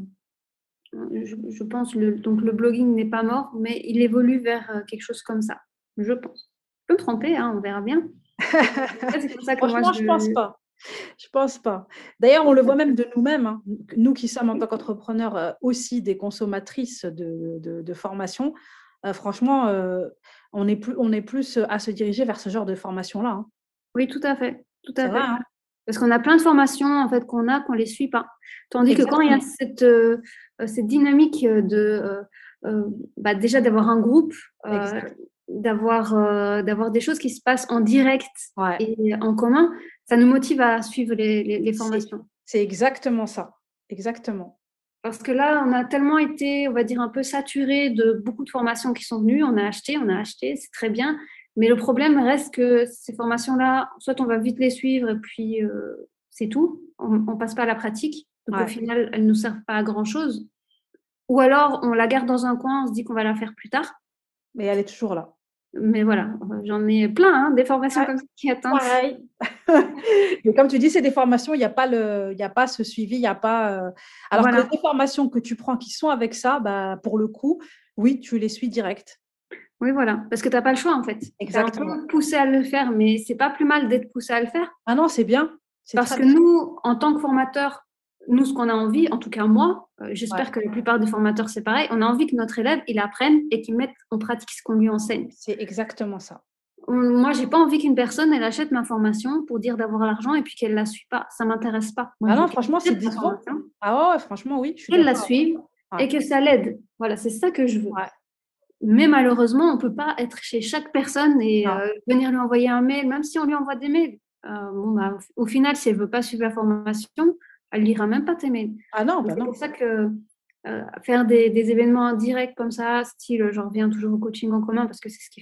Speaker 3: Je pense donc le blogging n'est pas mort, mais il évolue vers quelque chose comme ça, je pense. Je peux me tromper, hein, on verra bien. C'est comme ça que moi
Speaker 2: Franchement, je pense pas. Je pense pas. D'ailleurs, on le voit même de nous-mêmes, hein. Nous qui sommes en tant qu'entrepreneurs aussi des consommatrices de formation, franchement, on est plus à se diriger vers ce genre de formation-là, hein.
Speaker 3: Oui, tout à fait, tout à
Speaker 2: C'est vrai,
Speaker 3: fait.
Speaker 2: hein.
Speaker 3: Parce qu'on a plein de formations en fait qu'on les suit pas. Tandis que quand il y a cette dynamique déjà d'avoir un groupe, d'avoir des choses qui se passent en direct
Speaker 2: Ouais.
Speaker 3: et en commun, ça nous motive à suivre les formations.
Speaker 2: C'est exactement ça. Exactement.
Speaker 3: Parce que là, on a tellement été, on va dire, un peu saturé de beaucoup de formations qui sont venues. On a acheté, c'est très bien. Mais le problème reste que ces formations-là, soit on va vite les suivre et puis c'est tout. On ne passe pas à la pratique. Donc au final, elles ne nous servent pas à grand-chose. Ou alors, on la garde dans un coin, on se dit qu'on va la faire plus tard.
Speaker 2: Mais elle est toujours là.
Speaker 3: Mais voilà, j'en ai plein, hein, des formations comme ça qui attendent.
Speaker 2: Pareil. Mais comme tu dis, c'est des formations, il n'y a pas ce suivi, il n'y a pas… Alors que les formations que tu prends qui sont avec ça, pour le coup, oui, tu les suis direct.
Speaker 3: Oui, voilà, parce que tu n'as pas le choix en fait.
Speaker 2: Exactement.
Speaker 3: Tu es un peu poussé à le faire, mais c'est pas plus mal d'être poussé à le faire.
Speaker 2: Ah non, c'est bien.
Speaker 3: Parce que nous, en tant que formateurs, nous, ce qu'on a envie, en tout cas moi, j'espère que la plupart des formateurs, c'est pareil, on a envie que notre élève, il apprenne et qu'il mette en pratique ce qu'on lui enseigne.
Speaker 2: C'est exactement ça.
Speaker 3: Moi, j'ai pas envie qu'une personne, elle achète ma formation pour dire d'avoir l'argent et puis qu'elle la suit pas. Ça m'intéresse pas. Moi,
Speaker 2: non, franchement, c'est décevant. Ah ouais, franchement, oui.
Speaker 3: Qu'elle la suive et que ça l'aide. Voilà, c'est ça que je veux.
Speaker 2: Ouais.
Speaker 3: Mais malheureusement, on peut pas être chez chaque personne et venir lui envoyer un mail, même si on lui envoie des mails. Au final, si elle veut pas suivre la formation, elle lira même pas tes mails.
Speaker 2: Ah non,
Speaker 3: c'est pour ça que faire des événements en direct comme ça, style, j'en reviens toujours au coaching en commun parce que c'est ce qui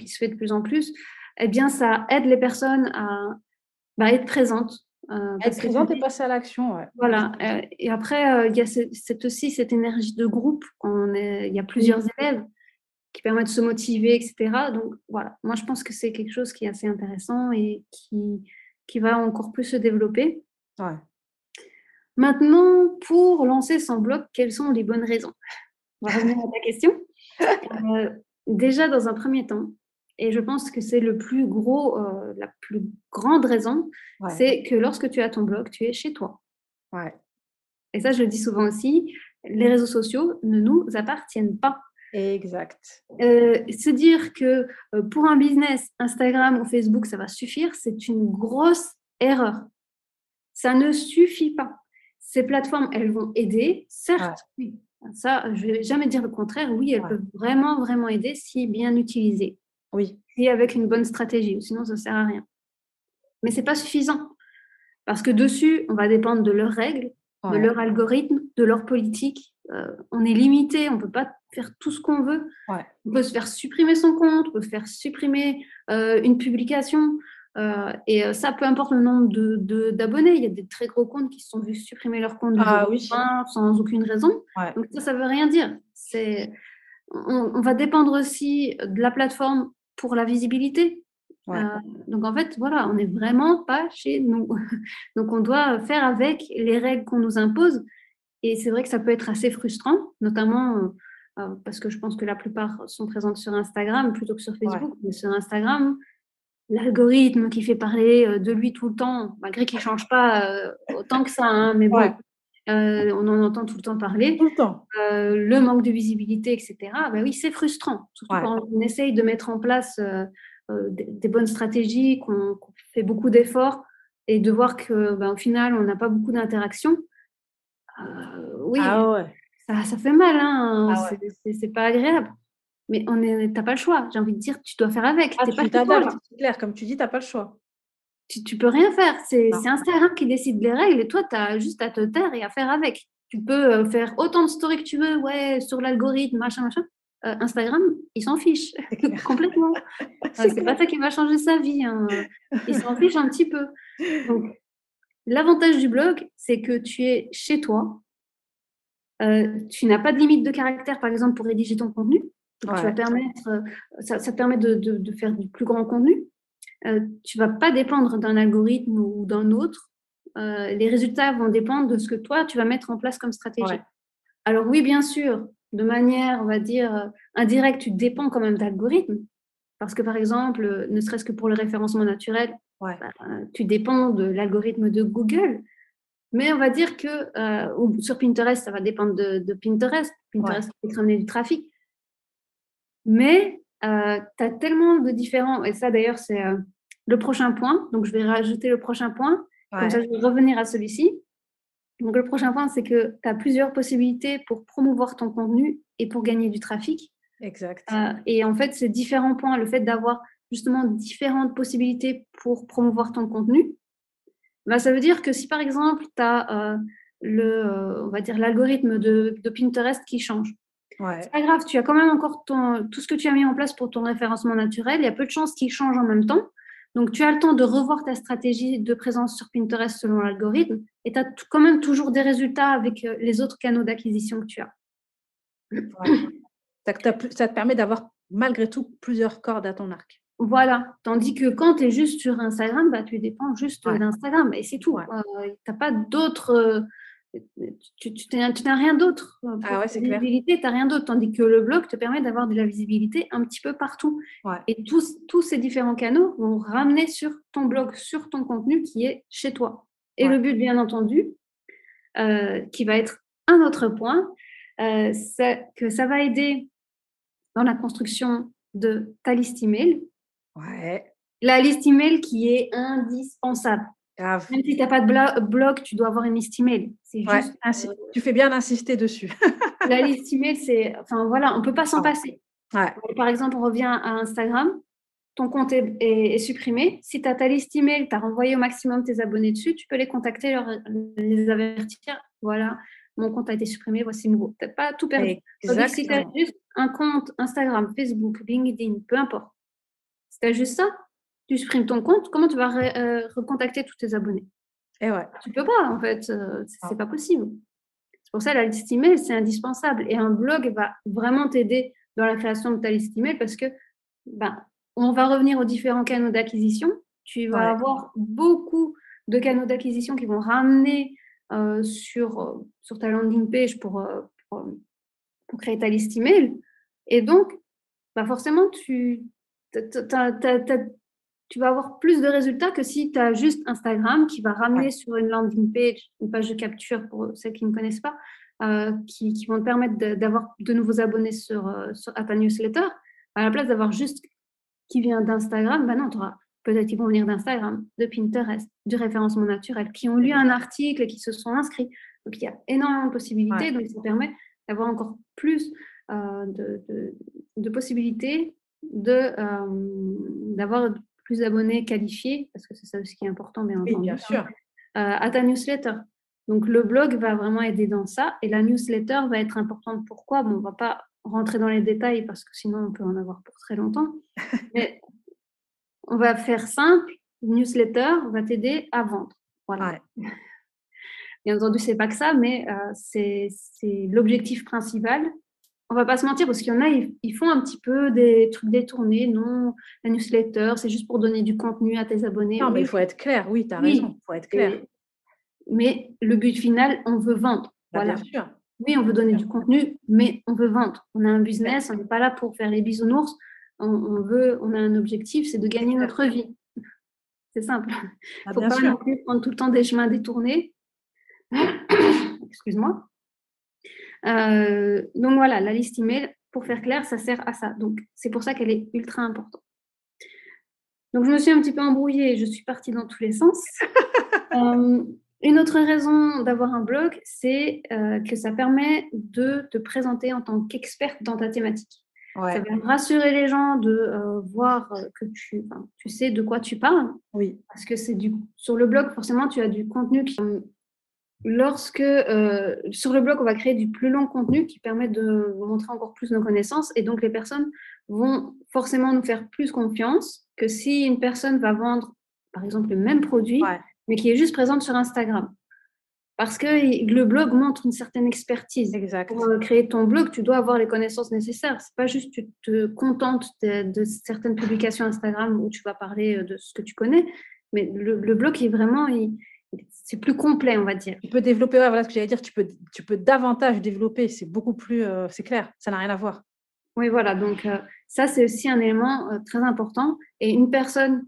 Speaker 3: se fait de plus en plus, eh bien, ça aide les personnes à être présentes.
Speaker 2: Être présente et passer à l'action, ouais.
Speaker 3: Voilà. Et après, il y a aussi cette énergie de groupe. Il y a plusieurs élèves qui permet de se motiver, etc. Donc voilà, moi je pense que c'est quelque chose qui est assez intéressant et qui va encore plus se développer.
Speaker 2: Ouais.
Speaker 3: Maintenant, pour lancer son blog, quelles sont les bonnes raisons? On va revenir à ta question. Déjà, dans un premier temps, et je pense que c'est la plus grande raison, c'est que lorsque tu as ton blog, tu es chez toi.
Speaker 2: Ouais.
Speaker 3: Et ça, je le dis souvent aussi, les réseaux sociaux ne nous appartiennent pas.
Speaker 2: Exact.
Speaker 3: Se dire que pour un business, Instagram ou Facebook, ça va suffire, c'est une grosse erreur. Ça ne suffit pas. Ces plateformes, elles vont aider, certes, oui. Ça, je ne vais jamais dire le contraire. Oui, elles peuvent vraiment, vraiment aider si bien utilisées.
Speaker 2: Oui.
Speaker 3: Et avec une bonne stratégie, sinon ça ne sert à rien. Mais ce n'est pas suffisant. Parce que dessus, on va dépendre de leurs règles, de leur algorithme, de leur politique. On est limité, on ne peut pas faire tout ce qu'on veut. On peut se faire supprimer son compte, on peut faire supprimer une publication. Et ça, peu importe le nombre d'abonnés. Il y a des très gros comptes qui se sont vus supprimer leur compte du jour au lendemain sans aucune raison. Donc ça ne veut rien dire. On va dépendre aussi de la plateforme pour la visibilité. Donc en fait, voilà, on n'est vraiment pas chez nous. Donc on doit faire avec les règles qu'on nous impose. Et c'est vrai que ça peut être assez frustrant, notamment parce que je pense que la plupart sont présentes sur Instagram plutôt que sur Facebook. Mais sur Instagram, l'algorithme qui fait parler de lui tout le temps, malgré qu'il ne change pas autant que ça, hein, mais bon, on en entend tout le temps parler.
Speaker 2: Tout le temps.
Speaker 3: Le manque de visibilité, etc. Ben oui, c'est frustrant. Surtout quand on essaye de mettre en place des bonnes stratégies, qu'on fait beaucoup d'efforts et de voir qu'au final, on n'a pas beaucoup d'interaction. Oui, ça fait mal. Hein. C'est pas agréable. Mais t'as pas le choix. J'ai envie de dire, tu dois faire avec.
Speaker 2: Tu t'adaptes, c'est clair. Comme tu dis, tu n'as pas le choix.
Speaker 3: Tu peux rien faire. C'est Instagram qui décide les règles et toi, tu as juste à te taire et à faire avec. Tu peux faire autant de stories que tu veux, sur l'algorithme, machin. Instagram, il s'en fiche complètement. C'est pas ça qui va changer sa vie. Hein. Il s'en fiche un petit peu. Donc, l'avantage du blog, c'est que tu es chez toi. Tu n'as pas de limite de caractère, par exemple, pour rédiger ton contenu. Donc, ça te permet de faire du plus grand contenu. Tu ne vas pas dépendre d'un algorithme ou d'un autre. Les résultats vont dépendre de ce que toi, tu vas mettre en place comme stratégie. Alors oui, bien sûr, de manière, on va dire, indirecte, tu dépends quand même d'algorithmes. Parce que par exemple, ne serait-ce que pour le référencement naturel, tu dépends de l'algorithme de Google. Mais on va dire que ou sur Pinterest, ça va dépendre de Pinterest. Pinterest peut ramener du trafic. Mais tu as tellement de différents... Et ça, d'ailleurs, c'est le prochain point. Donc, je vais rajouter le prochain point. Comme ça, je vais revenir à celui-ci. Donc, le prochain point, c'est que tu as plusieurs possibilités pour promouvoir ton contenu et pour gagner du trafic.
Speaker 2: Exact.
Speaker 3: Et en fait, ces différents points, le fait d'avoir justement différentes possibilités pour promouvoir ton contenu, bah, ça veut dire que si par exemple, tu as on va dire l'algorithme de Pinterest qui change, c'est pas grave, tu as quand même encore tout ce que tu as mis en place pour ton référencement naturel. Il y a peu de chances qu'il change en même temps. Donc, tu as le temps de revoir ta stratégie de présence sur Pinterest selon l'algorithme et tu as quand même toujours des résultats avec les autres canaux d'acquisition que tu as.
Speaker 2: Ça te permet d'avoir malgré tout plusieurs cordes à ton arc.
Speaker 3: Voilà. Tandis que quand tu es juste sur Instagram, bah, tu dépends juste d'Instagram et c'est tout. Tu n'as pas d'autres... tu n'as rien d'autre. Pour
Speaker 2: c'est
Speaker 3: visibilité, tu n'as rien d'autre. Tandis que le blog te permet d'avoir de la visibilité un petit peu partout. Et tous ces différents canaux vont ramener sur ton blog, sur ton contenu qui est chez toi. Et le but, bien entendu, qui va être un autre point, c'est que ça va aider dans la construction de ta liste email. La liste email qui est indispensable.
Speaker 2: Grave.
Speaker 3: Même si tu n'as pas de blog, tu dois avoir une liste email. C'est juste.
Speaker 2: Tu fais bien d'insister dessus.
Speaker 3: La liste email, c'est. Enfin voilà, on ne peut pas s'en passer. Par exemple, on revient à Instagram. Ton compte est supprimé. Si tu as ta liste email, tu as renvoyé au maximum tes abonnés dessus, tu peux les contacter, les avertir. Voilà, mon compte a été supprimé, voici le nouveau. Tu n'as pas tout perdu. Donc, si tu as juste un compte Instagram, Facebook, LinkedIn, peu importe. Si tu as juste ça, tu supprimes ton compte, comment tu vas recontacter tous tes abonnés? Tu peux pas, en fait. C'est pas possible. C'est pour ça la liste email, c'est indispensable. Et un blog va vraiment t'aider dans la création de ta liste email parce que on va revenir aux différents canaux d'acquisition. Tu vas avoir beaucoup de canaux d'acquisition qui vont ramener sur ta landing page pour créer ta liste email. Et donc, forcément, tu vas avoir plus de résultats que si tu as juste Instagram qui va ramener sur une landing page, une page de capture pour ceux qui ne connaissent pas, qui vont te permettre d'avoir de nouveaux abonnés à ta newsletter. À la place d'avoir juste qui vient d'Instagram, non, tu auras peut-être qu'ils vont venir d'Instagram, de Pinterest, du référencement naturel, qui ont lu un article et qui se sont inscrits. Donc, il y a énormément de possibilités. Donc, ça permet d'avoir encore plus de possibilités d'avoir plus d'abonnés qualifiés, parce que c'est ça aussi qui est important, bien entendu.
Speaker 2: Bien sûr.
Speaker 3: À ta newsletter. Donc, le blog va vraiment aider dans ça et la newsletter va être importante. Pourquoi? On ne va pas rentrer dans les détails parce que sinon, on peut en avoir pour très longtemps. Mais on va faire simple. Une newsletter va t'aider à vendre. Voilà. Bien entendu, ce n'est pas que ça, mais c'est l'objectif principal. On ne va pas se mentir parce qu'il y en a, ils font un petit peu des trucs détournés. Non, la newsletter, c'est juste pour donner du contenu à tes abonnés.
Speaker 2: Non, mais il faut être clair. Oui, tu as raison. Il faut être clair.
Speaker 3: Mais le but final, on veut vendre. Voilà.
Speaker 2: Bien sûr.
Speaker 3: Oui, on veut donner du contenu, mais on veut vendre. On a un business, on n'est pas là pour faire les bisounours. On a un objectif, c'est de gagner notre vie. C'est simple. Il ne faut pas non plus prendre tout le temps des chemins détournés. Excuse-moi. Donc voilà, la liste email, pour faire clair, ça sert à ça. Donc c'est pour ça qu'elle est ultra importante. Donc je me suis un petit peu embrouillée, je suis partie dans tous les sens. Une autre raison d'avoir un blog, c'est que ça permet de te présenter en tant qu'experte dans ta thématique. Ça va rassurer les gens de voir que tu sais de quoi tu parles.
Speaker 2: Oui.
Speaker 3: Parce que sur le blog, forcément, tu as du contenu qui... sur le blog, on va créer du plus long contenu qui permet de montrer encore plus nos connaissances et donc les personnes vont forcément nous faire plus confiance que si une personne va vendre, par exemple, le même produit, mais qui est juste présente sur Instagram. Parce que le blog montre une certaine expertise.
Speaker 2: Exact.
Speaker 3: Pour créer ton blog, tu dois avoir les connaissances nécessaires. C'est pas juste tu te contentes de certaines publications Instagram où tu vas parler de ce que tu connais, mais le blog, c'est plus complet, on va dire.
Speaker 2: Tu peux développer, ouais, voilà ce que j'allais dire, tu peux davantage développer, c'est beaucoup plus, c'est clair, ça n'a rien à voir.
Speaker 3: Oui, voilà. Donc, ça, c'est aussi un élément très important. Et une personne,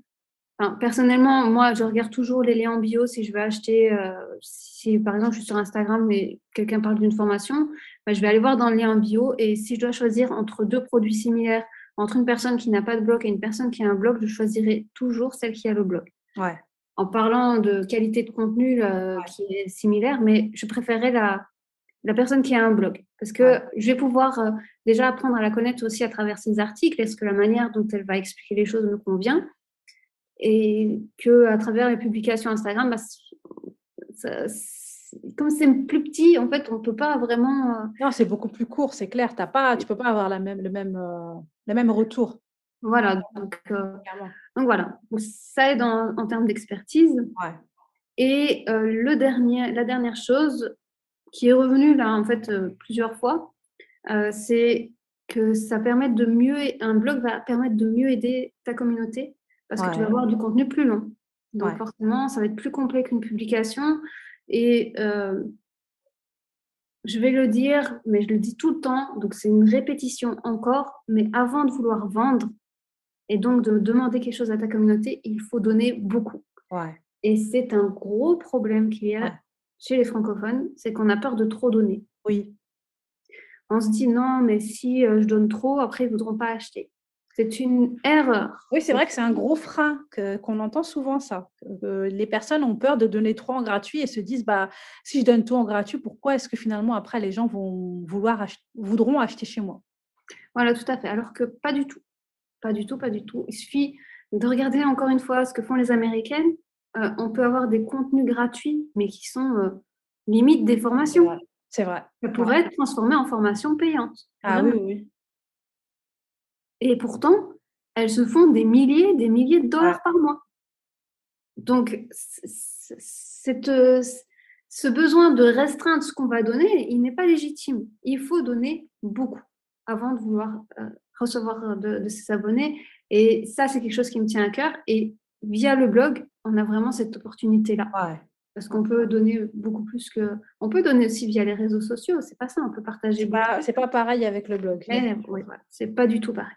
Speaker 3: enfin, personnellement, moi, je regarde toujours les liens en bio si je veux acheter, si par exemple, je suis sur Instagram et quelqu'un parle d'une formation, bah, je vais aller voir dans le lien en bio. Et si je dois choisir entre deux produits similaires, entre une personne qui n'a pas de blog et une personne qui a un blog, je choisirai toujours celle qui a le blog.
Speaker 2: Ouais.
Speaker 3: En parlant de qualité de contenu qui est similaire, mais je préférerais la personne qui a un blog. Parce que je vais pouvoir déjà apprendre à la connaître aussi à travers ses articles. Est-ce que la manière dont elle va expliquer les choses me convient? Et qu'à travers les publications Instagram, bah, comme c'est plus petit, en fait, on ne peut pas vraiment...
Speaker 2: Non, c'est beaucoup plus court, c'est clair. Tu ne peux pas avoir le même retour.
Speaker 3: Voilà, donc voilà. Donc, ça aide en termes d'expertise.
Speaker 2: Ouais.
Speaker 3: Et la dernière chose qui est revenue là, en fait, plusieurs fois, c'est que un blog va permettre de mieux aider ta communauté parce que tu vas avoir du contenu plus long. Donc, forcément, ça va être plus complet qu'une publication. Et je vais le dire, mais je le dis tout le temps, donc c'est une répétition encore, mais avant de vouloir vendre et donc de demander quelque chose à ta communauté, il faut donner beaucoup.
Speaker 2: Ouais.
Speaker 3: Et c'est un gros problème qu'il y a chez les francophones, c'est qu'on a peur de trop donner.
Speaker 2: Oui.
Speaker 3: On se dit non, mais si je donne trop, après ils ne voudront pas acheter. C'est une erreur.
Speaker 2: Oui, c'est vrai que c'est un gros frein qu'on entend souvent ça. Les personnes ont peur de donner trop en gratuit et se disent bah, si je donne tout en gratuit, pourquoi est-ce que finalement après les gens voudront acheter chez moi?
Speaker 3: Voilà, tout à fait. Alors que pas du tout. Pas du tout, pas du tout. Il suffit de regarder encore une fois ce que font les Américaines. On peut avoir des contenus gratuits, mais qui sont limite des formations.
Speaker 2: C'est vrai.
Speaker 3: Ça pourrait être transformé en formation payante.
Speaker 2: Ah oui, oui.
Speaker 3: Et pourtant, elles se font des milliers de dollars par mois. Donc, ce besoin de restreindre ce qu'on va donner, il n'est pas légitime. Il faut donner beaucoup avant de vouloir recevoir de ses abonnés. Et ça, c'est quelque chose qui me tient à cœur. Et via le blog, on a vraiment cette opportunité-là.
Speaker 2: Ouais.
Speaker 3: Parce qu'on peut donner beaucoup plus que... On peut donner aussi via les réseaux sociaux. C'est pas ça, on peut partager beaucoup.
Speaker 2: C'est pas pareil avec le blog.
Speaker 3: Mais oui, voilà, c'est pas du tout pareil.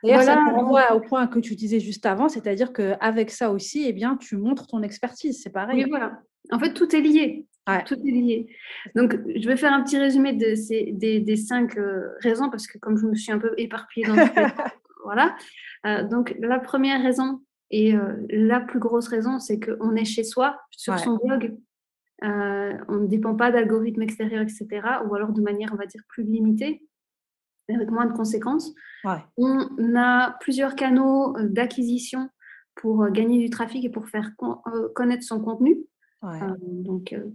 Speaker 2: D'ailleurs, ça me renvoie au point que tu disais juste avant, c'est-à-dire qu'avec ça aussi, eh bien, tu montres ton expertise, c'est pareil.
Speaker 3: Oui, voilà. En fait, tout est lié.
Speaker 2: Ouais.
Speaker 3: Tout est lié. Donc, je vais faire un petit résumé des 5 raisons, parce que comme je me suis un peu éparpillée dans tous les voilà. Donc, la première raison et la plus grosse raison, c'est qu'on est chez soi, sur son blog. On ne dépend pas d'algorithmes extérieurs, etc. Ou alors de manière, on va dire, plus limitée, avec moins de conséquences.
Speaker 2: Ouais.
Speaker 3: On a plusieurs canaux d'acquisition pour gagner du trafic et pour faire connaître son contenu.
Speaker 2: Ouais.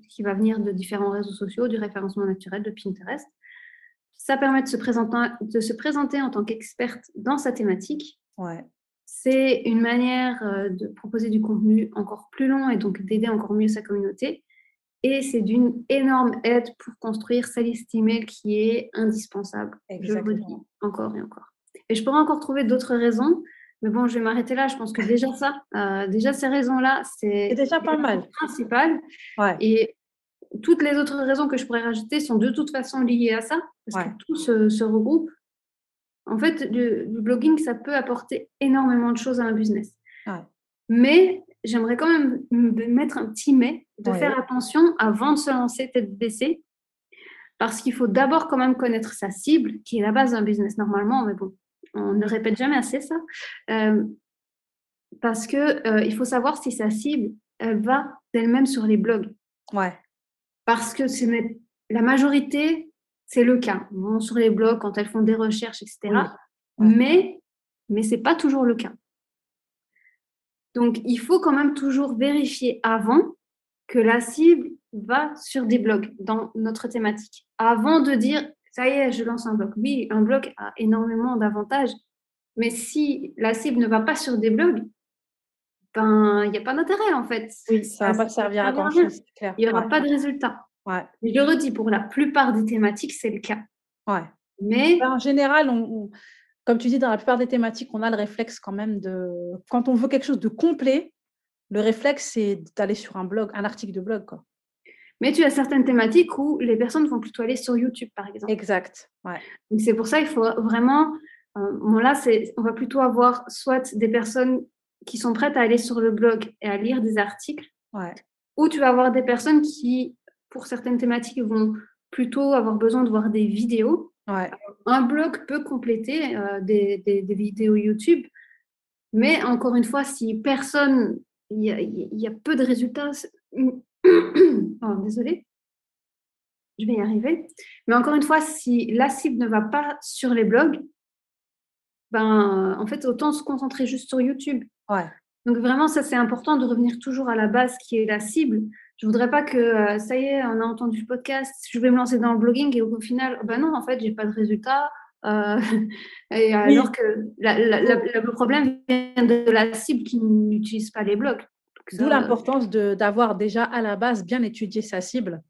Speaker 3: Qui va venir de différents réseaux sociaux, du référencement naturel, de Pinterest. Ça permet de se présenter en tant qu'experte dans sa thématique.
Speaker 2: Ouais.
Speaker 3: C'est une manière de proposer du contenu encore plus long et donc d'aider encore mieux sa communauté. Et c'est d'une énorme aide pour construire sa liste email qui est indispensable.
Speaker 2: Exactement.
Speaker 3: Je le dis encore et encore. Et je pourrais encore trouver d'autres raisons, mais bon, je vais m'arrêter là. Je pense que déjà déjà ces raisons-là, c'est
Speaker 2: déjà pas mal.
Speaker 3: Principal.
Speaker 2: Ouais.
Speaker 3: Et toutes les autres raisons que je pourrais rajouter sont de toute façon liées à ça, parce que tout se regroupe. En fait, le blogging, ça peut apporter énormément de choses à un business.
Speaker 2: Ouais.
Speaker 3: Mais j'aimerais quand même mettre un petit mais, de faire attention avant de se lancer tête baissée, parce qu'il faut d'abord quand même connaître sa cible, qui est la base d'un business normalement, mais bon, on ne répète jamais assez ça, parce que il faut savoir si sa cible, elle va d'elle-même sur les blogs.
Speaker 2: Ouais.
Speaker 3: Parce que la majorité, c'est le cas. Ils vont sur les blogs quand elles font des recherches, etc. Oui. Mais ce n'est pas toujours le cas. Donc, il faut quand même toujours vérifier avant que la cible va sur des blogs dans notre thématique. Avant de dire, ça y est, je lance un blog. Oui, un blog a énormément d'avantages. Mais si la cible ne va pas sur des blogs, ben, il n'y a pas d'intérêt en fait.
Speaker 2: Oui, ça ne va pas servir à grand-chose, c'est clair.
Speaker 3: Il n'y aura pas de résultat.
Speaker 2: Ouais.
Speaker 3: Je le redis, pour la plupart des thématiques, c'est le cas.
Speaker 2: Ouais.
Speaker 3: Mais
Speaker 2: en général, comme tu dis, dans la plupart des thématiques, on a le réflexe quand même quand on veut quelque chose de complet, le réflexe, c'est d'aller sur un blog, un article de blog, quoi.
Speaker 3: Mais tu as certaines thématiques où les personnes vont plutôt aller sur YouTube, par exemple.
Speaker 2: Exact, ouais.
Speaker 3: Donc, c'est pour ça qu'il faut vraiment… là, on va plutôt avoir soit des personnes qui sont prêtes à aller sur le blog et à lire des articles,
Speaker 2: Ouais.
Speaker 3: ou tu vas avoir des personnes qui, pour certaines thématiques, vont plutôt avoir besoin de voir des vidéos.
Speaker 2: Ouais.
Speaker 3: Un blog peut compléter des vidéos YouTube, mais encore une fois, si personne, il y a peu de résultats. Oh, désolée, je vais y arriver. Mais encore une fois, si la cible ne va pas sur les blogs, en fait, autant se concentrer juste sur YouTube.
Speaker 2: Ouais.
Speaker 3: Donc vraiment, ça, c'est important de revenir toujours à la base qui est la cible. Je ne voudrais pas que, ça y est, on a entendu le podcast, je vais me lancer dans le blogging et au final, non, en fait, je n'ai pas de résultat. Et alors que le problème vient de la cible qui n'utilise pas les blogs.
Speaker 2: D'où l'importance d'avoir déjà à la base bien étudié sa cible.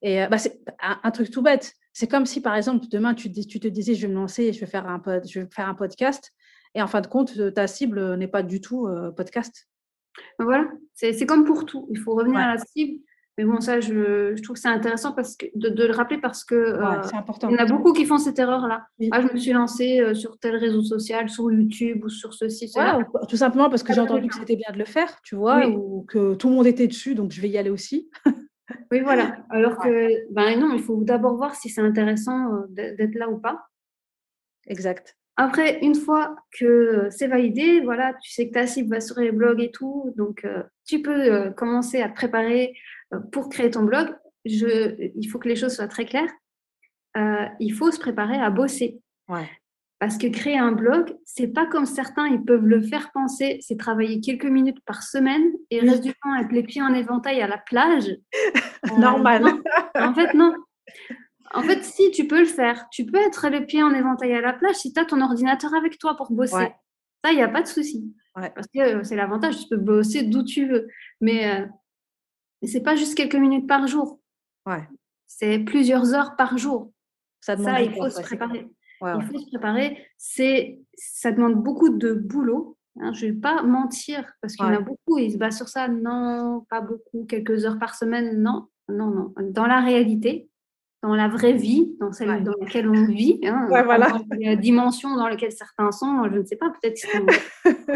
Speaker 2: Et c'est un truc tout bête. C'est comme si, par exemple, demain, tu te disais, je vais me lancer, je vais faire un podcast. Et en fin de compte, ta cible n'est pas du tout podcast.
Speaker 3: Voilà, c'est comme pour tout. Il faut revenir à la cible. Mais bon, ça, je trouve que c'est intéressant de le rappeler parce que
Speaker 2: c'est important.
Speaker 3: Il y en a beaucoup qui font cette erreur-là.
Speaker 2: Oui.
Speaker 3: Je me suis lancée sur tel réseau social, sur YouTube ou sur ceci, cela.
Speaker 2: Tout simplement parce que j'ai entendu que c'était bien de le faire, tu vois, ou que tout le monde était dessus, donc je vais y aller aussi.
Speaker 3: Oui, voilà. Alors que, non, il faut d'abord voir si c'est intéressant d'être là ou pas.
Speaker 2: Exact.
Speaker 3: Après, une fois que c'est validé, voilà, tu sais que ta cible va sur les blogs et tout, donc tu peux commencer à te préparer pour créer ton blog. Il faut que les choses soient très claires. Il faut se préparer à bosser.
Speaker 2: Ouais.
Speaker 3: Parce que créer un blog, c'est pas comme certains, ils peuvent le faire penser, c'est travailler quelques minutes par semaine et le reste du temps être les pieds en éventail à la plage.
Speaker 2: Normal.
Speaker 3: Non. En fait, non. En fait, si, tu peux le faire. Tu peux être les pieds en éventail à la plage si tu as ton ordinateur avec toi pour bosser.
Speaker 2: Ouais.
Speaker 3: Ça, il n'y a pas de souci.
Speaker 2: Ouais.
Speaker 3: Parce que c'est l'avantage, tu peux bosser d'où tu veux. Mais ce n'est pas juste quelques minutes par jour.
Speaker 2: Ouais.
Speaker 3: C'est plusieurs heures par jour.
Speaker 2: Ça,
Speaker 3: il faut se préparer. Il faut se préparer. Ça demande beaucoup de boulot. Je ne vais pas mentir, parce qu'il y en a beaucoup, ils se basent sur ça. Non, pas beaucoup, quelques heures par semaine. Non. Dans la réalité, dans la vraie vie, dans celle dans laquelle on vit, la dimension dans laquelle certains sont, je ne sais pas, peut-être qu'ils sont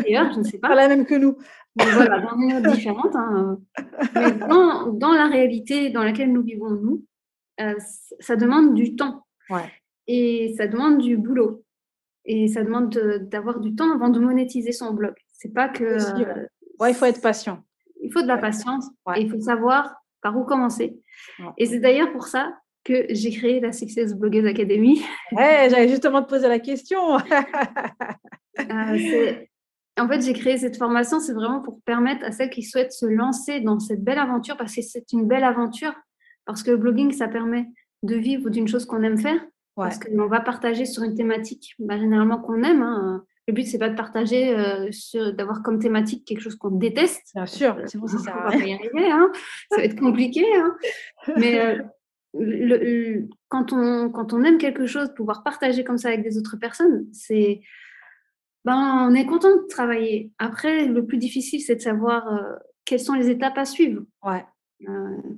Speaker 3: ailleurs, je ne sais pas.
Speaker 2: Pas la même que nous.
Speaker 3: Mais voilà, dans une autre différente. Mais dans la réalité dans laquelle nous vivons, nous, ça demande du temps.
Speaker 2: Ouais.
Speaker 3: Et ça demande du boulot. Et ça demande d'avoir du temps avant de monétiser son blog. C'est pas que…
Speaker 2: il faut être patient.
Speaker 3: Il faut de la patience et il faut savoir par où commencer.
Speaker 2: Ouais.
Speaker 3: Et c'est d'ailleurs pour ça que j'ai créé la Success Bloggers Academy.
Speaker 2: J'allais justement te poser la question.
Speaker 3: En fait, j'ai créé cette formation, c'est vraiment pour permettre à celles qui souhaitent se lancer dans cette belle aventure, parce que c'est une belle aventure, parce que le blogging, ça permet de vivre d'une chose qu'on aime faire, parce qu'on va partager sur une thématique généralement qu'on aime. Le but, c'est pas de partager, d'avoir comme thématique quelque chose qu'on déteste.
Speaker 2: Bien sûr, c'est bon, ça sert à
Speaker 3: rien. On va pas y arriver, ça va être compliqué. Mais quand on aime quelque chose, pouvoir partager comme ça avec des autres personnes, on est content de travailler. Après, le plus difficile, c'est de savoir quelles sont les étapes à suivre.
Speaker 2: Ouais.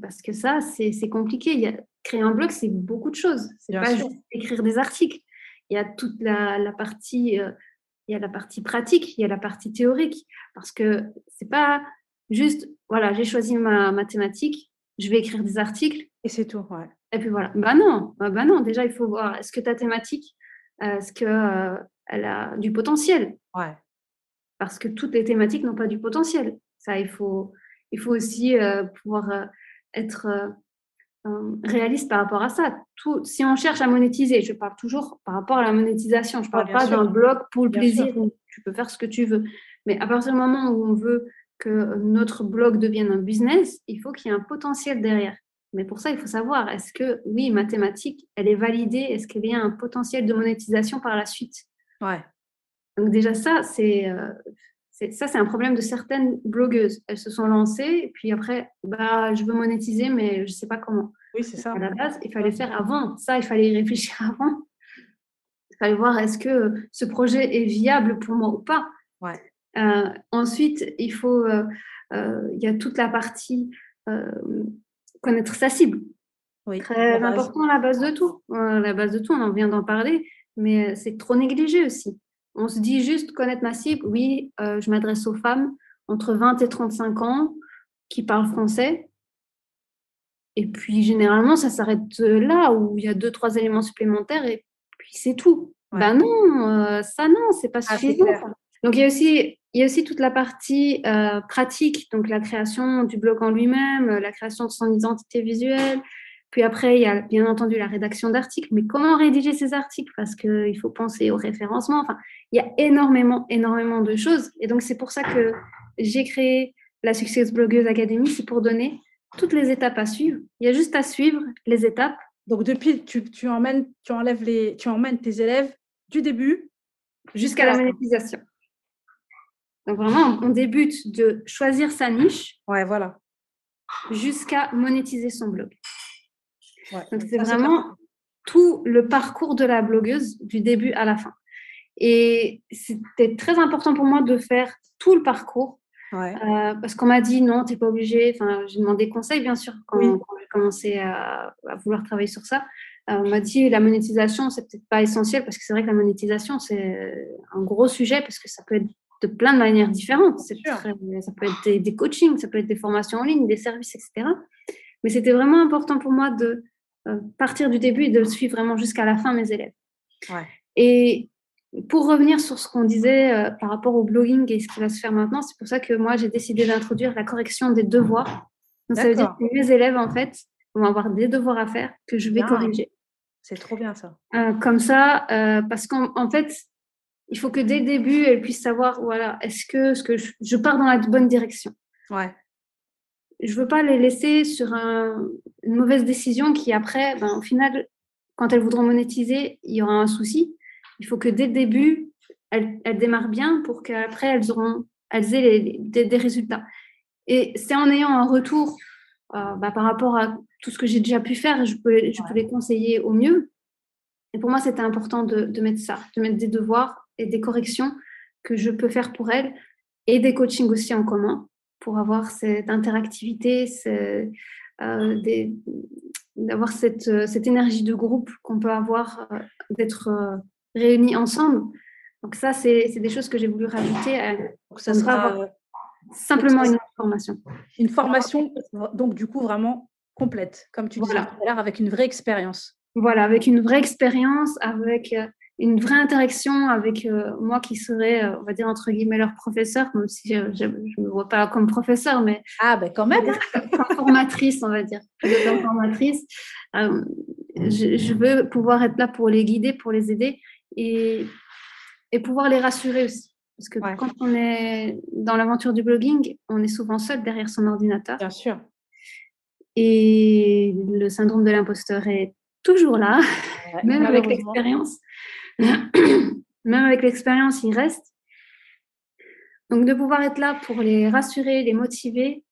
Speaker 3: Parce que ça, c'est compliqué. Créer un blog, c'est beaucoup de choses. C'est pas juste écrire des articles. Il y a toute la partie… il y a la partie pratique, il y a la partie théorique. Parce que c'est pas juste, voilà, j'ai choisi ma thématique, je vais écrire des articles.
Speaker 2: Et c'est tout, ouais.
Speaker 3: Et puis voilà. Non. Déjà, il faut voir, est-ce que ta thématique, est-ce qu'elle a du potentiel ?
Speaker 2: Ouais.
Speaker 3: Parce que toutes les thématiques n'ont pas du potentiel. Ça, il faut aussi pouvoir être réaliste par rapport à ça. Si on cherche à monétiser, je parle toujours par rapport à la monétisation. Je ne parle pas d'un blog pour le plaisir où tu peux faire ce que tu veux. Mais à partir du moment où on veut que notre blog devienne un business, il faut qu'il y ait un potentiel derrière. Mais pour ça, il faut savoir, est-ce que, oui, ma thématique, elle est validée? Est-ce qu'il y a un potentiel de monétisation par la suite?
Speaker 2: Ouais.
Speaker 3: Donc déjà, ça, c'est un problème de certaines blogueuses. Elles se sont lancées, et puis après, je veux monétiser, mais je ne sais pas comment.
Speaker 2: Oui, c'est ça.
Speaker 3: À la base, il fallait faire avant. Ça, il fallait y réfléchir avant. Il fallait voir, est-ce que ce projet est viable pour moi ou pas?
Speaker 2: Ouais.
Speaker 3: Ensuite, il faut Il y a toute la partie connaître sa cible.
Speaker 2: Oui,
Speaker 3: Très important, la base de tout. La base de tout, on en vient d'en parler, mais c'est trop négligé aussi. On se dit juste connaître ma cible. Oui, je m'adresse aux femmes entre 20 et 35 ans qui parlent français. Et puis, généralement, ça s'arrête là où il y a 2-3 éléments supplémentaires et puis c'est tout.
Speaker 2: Ouais.
Speaker 3: Ben non, ça non, c'est pas suffisant.
Speaker 2: clair.
Speaker 3: Donc, il y a aussi toute la partie pratique, donc la création du blog en lui-même, la création de son identité visuelle. Puis après, il y a bien entendu la rédaction d'articles. Mais comment rédiger ces articles? Parce qu'il faut penser au référencement. Enfin, il y a énormément de choses. Et donc, c'est pour ça que j'ai créé la Success Blogueuse Academy. C'est pour donner toutes les étapes à suivre. Il y a juste à suivre les étapes.
Speaker 2: Donc, depuis, tu emmènes tes élèves du début
Speaker 3: jusqu'à la monétisation. Donc, vraiment, on débute de choisir sa niche.
Speaker 2: Ouais, voilà.
Speaker 3: Jusqu'à monétiser son blog.
Speaker 2: Ouais,
Speaker 3: donc, c'est vraiment tout le parcours de la blogueuse du début à la fin. Et c'était très important pour moi de faire tout le parcours.
Speaker 2: Ouais.
Speaker 3: Parce qu'on m'a dit non, tu n'es pas obligé. Enfin, j'ai demandé conseil, bien sûr, quand j'ai commencé à vouloir travailler sur ça. On m'a dit la monétisation, c'est peut-être pas essentiel parce que c'est vrai que la monétisation, c'est un gros sujet parce que ça peut être de plein de manières différentes. Ça peut être des coachings, ça peut être des formations en ligne, des services, etc. Mais c'était vraiment important pour moi de partir du début et de suivre vraiment jusqu'à la fin mes élèves.
Speaker 2: Ouais.
Speaker 3: Et pour revenir sur ce qu'on disait par rapport au blogging et ce qui va se faire maintenant, c'est pour ça que moi, j'ai décidé d'introduire la correction des devoirs. Donc, ça veut dire que mes élèves, en fait, vont avoir des devoirs à faire que je vais corriger.
Speaker 2: C'est trop bien, ça.
Speaker 3: Comme ça, parce qu'en fait, il faut que dès le début, elles puissent savoir, voilà, est-ce que je pars dans la bonne direction?
Speaker 2: Ouais.
Speaker 3: Je ne veux pas les laisser sur une mauvaise décision qui, après, au final, quand elles voudront monétiser, il y aura un souci. Il faut que dès le début, elles démarrent bien pour qu'après, elles aient des résultats. Et c'est en ayant un retour par rapport à tout ce que j'ai déjà pu faire, je peux les conseiller au mieux. Et pour moi, c'était important de mettre ça, de mettre des devoirs et des corrections que je peux faire pour elles et des coachings aussi en commun pour avoir cette interactivité, d'avoir cette énergie de groupe qu'on peut avoir, d'être réunis ensemble. Donc ça, c'est des choses que j'ai voulu rajouter.
Speaker 2: Donc, ça sera
Speaker 3: simplement une formation.
Speaker 2: Une formation, donc du coup, vraiment complète, comme tu disais tout à l'heure, avec une vraie expérience.
Speaker 3: Voilà, avec une vraie expérience, avec une vraie interaction avec moi qui serais, on va dire, entre guillemets, leur professeur, même si je ne me vois pas comme professeur, mais
Speaker 2: quand même.
Speaker 3: Comme formatrice, on va dire. Comme formatrice, je veux pouvoir être là pour les guider, pour les aider et pouvoir les rassurer aussi. Parce que quand on est dans l'aventure du blogging, on est souvent seul derrière son ordinateur.
Speaker 2: Bien sûr.
Speaker 3: Et le syndrome de l'imposteur est toujours là, même avec l'expérience. Même avec l'expérience, il reste. Donc, de pouvoir être là pour les rassurer, les motiver,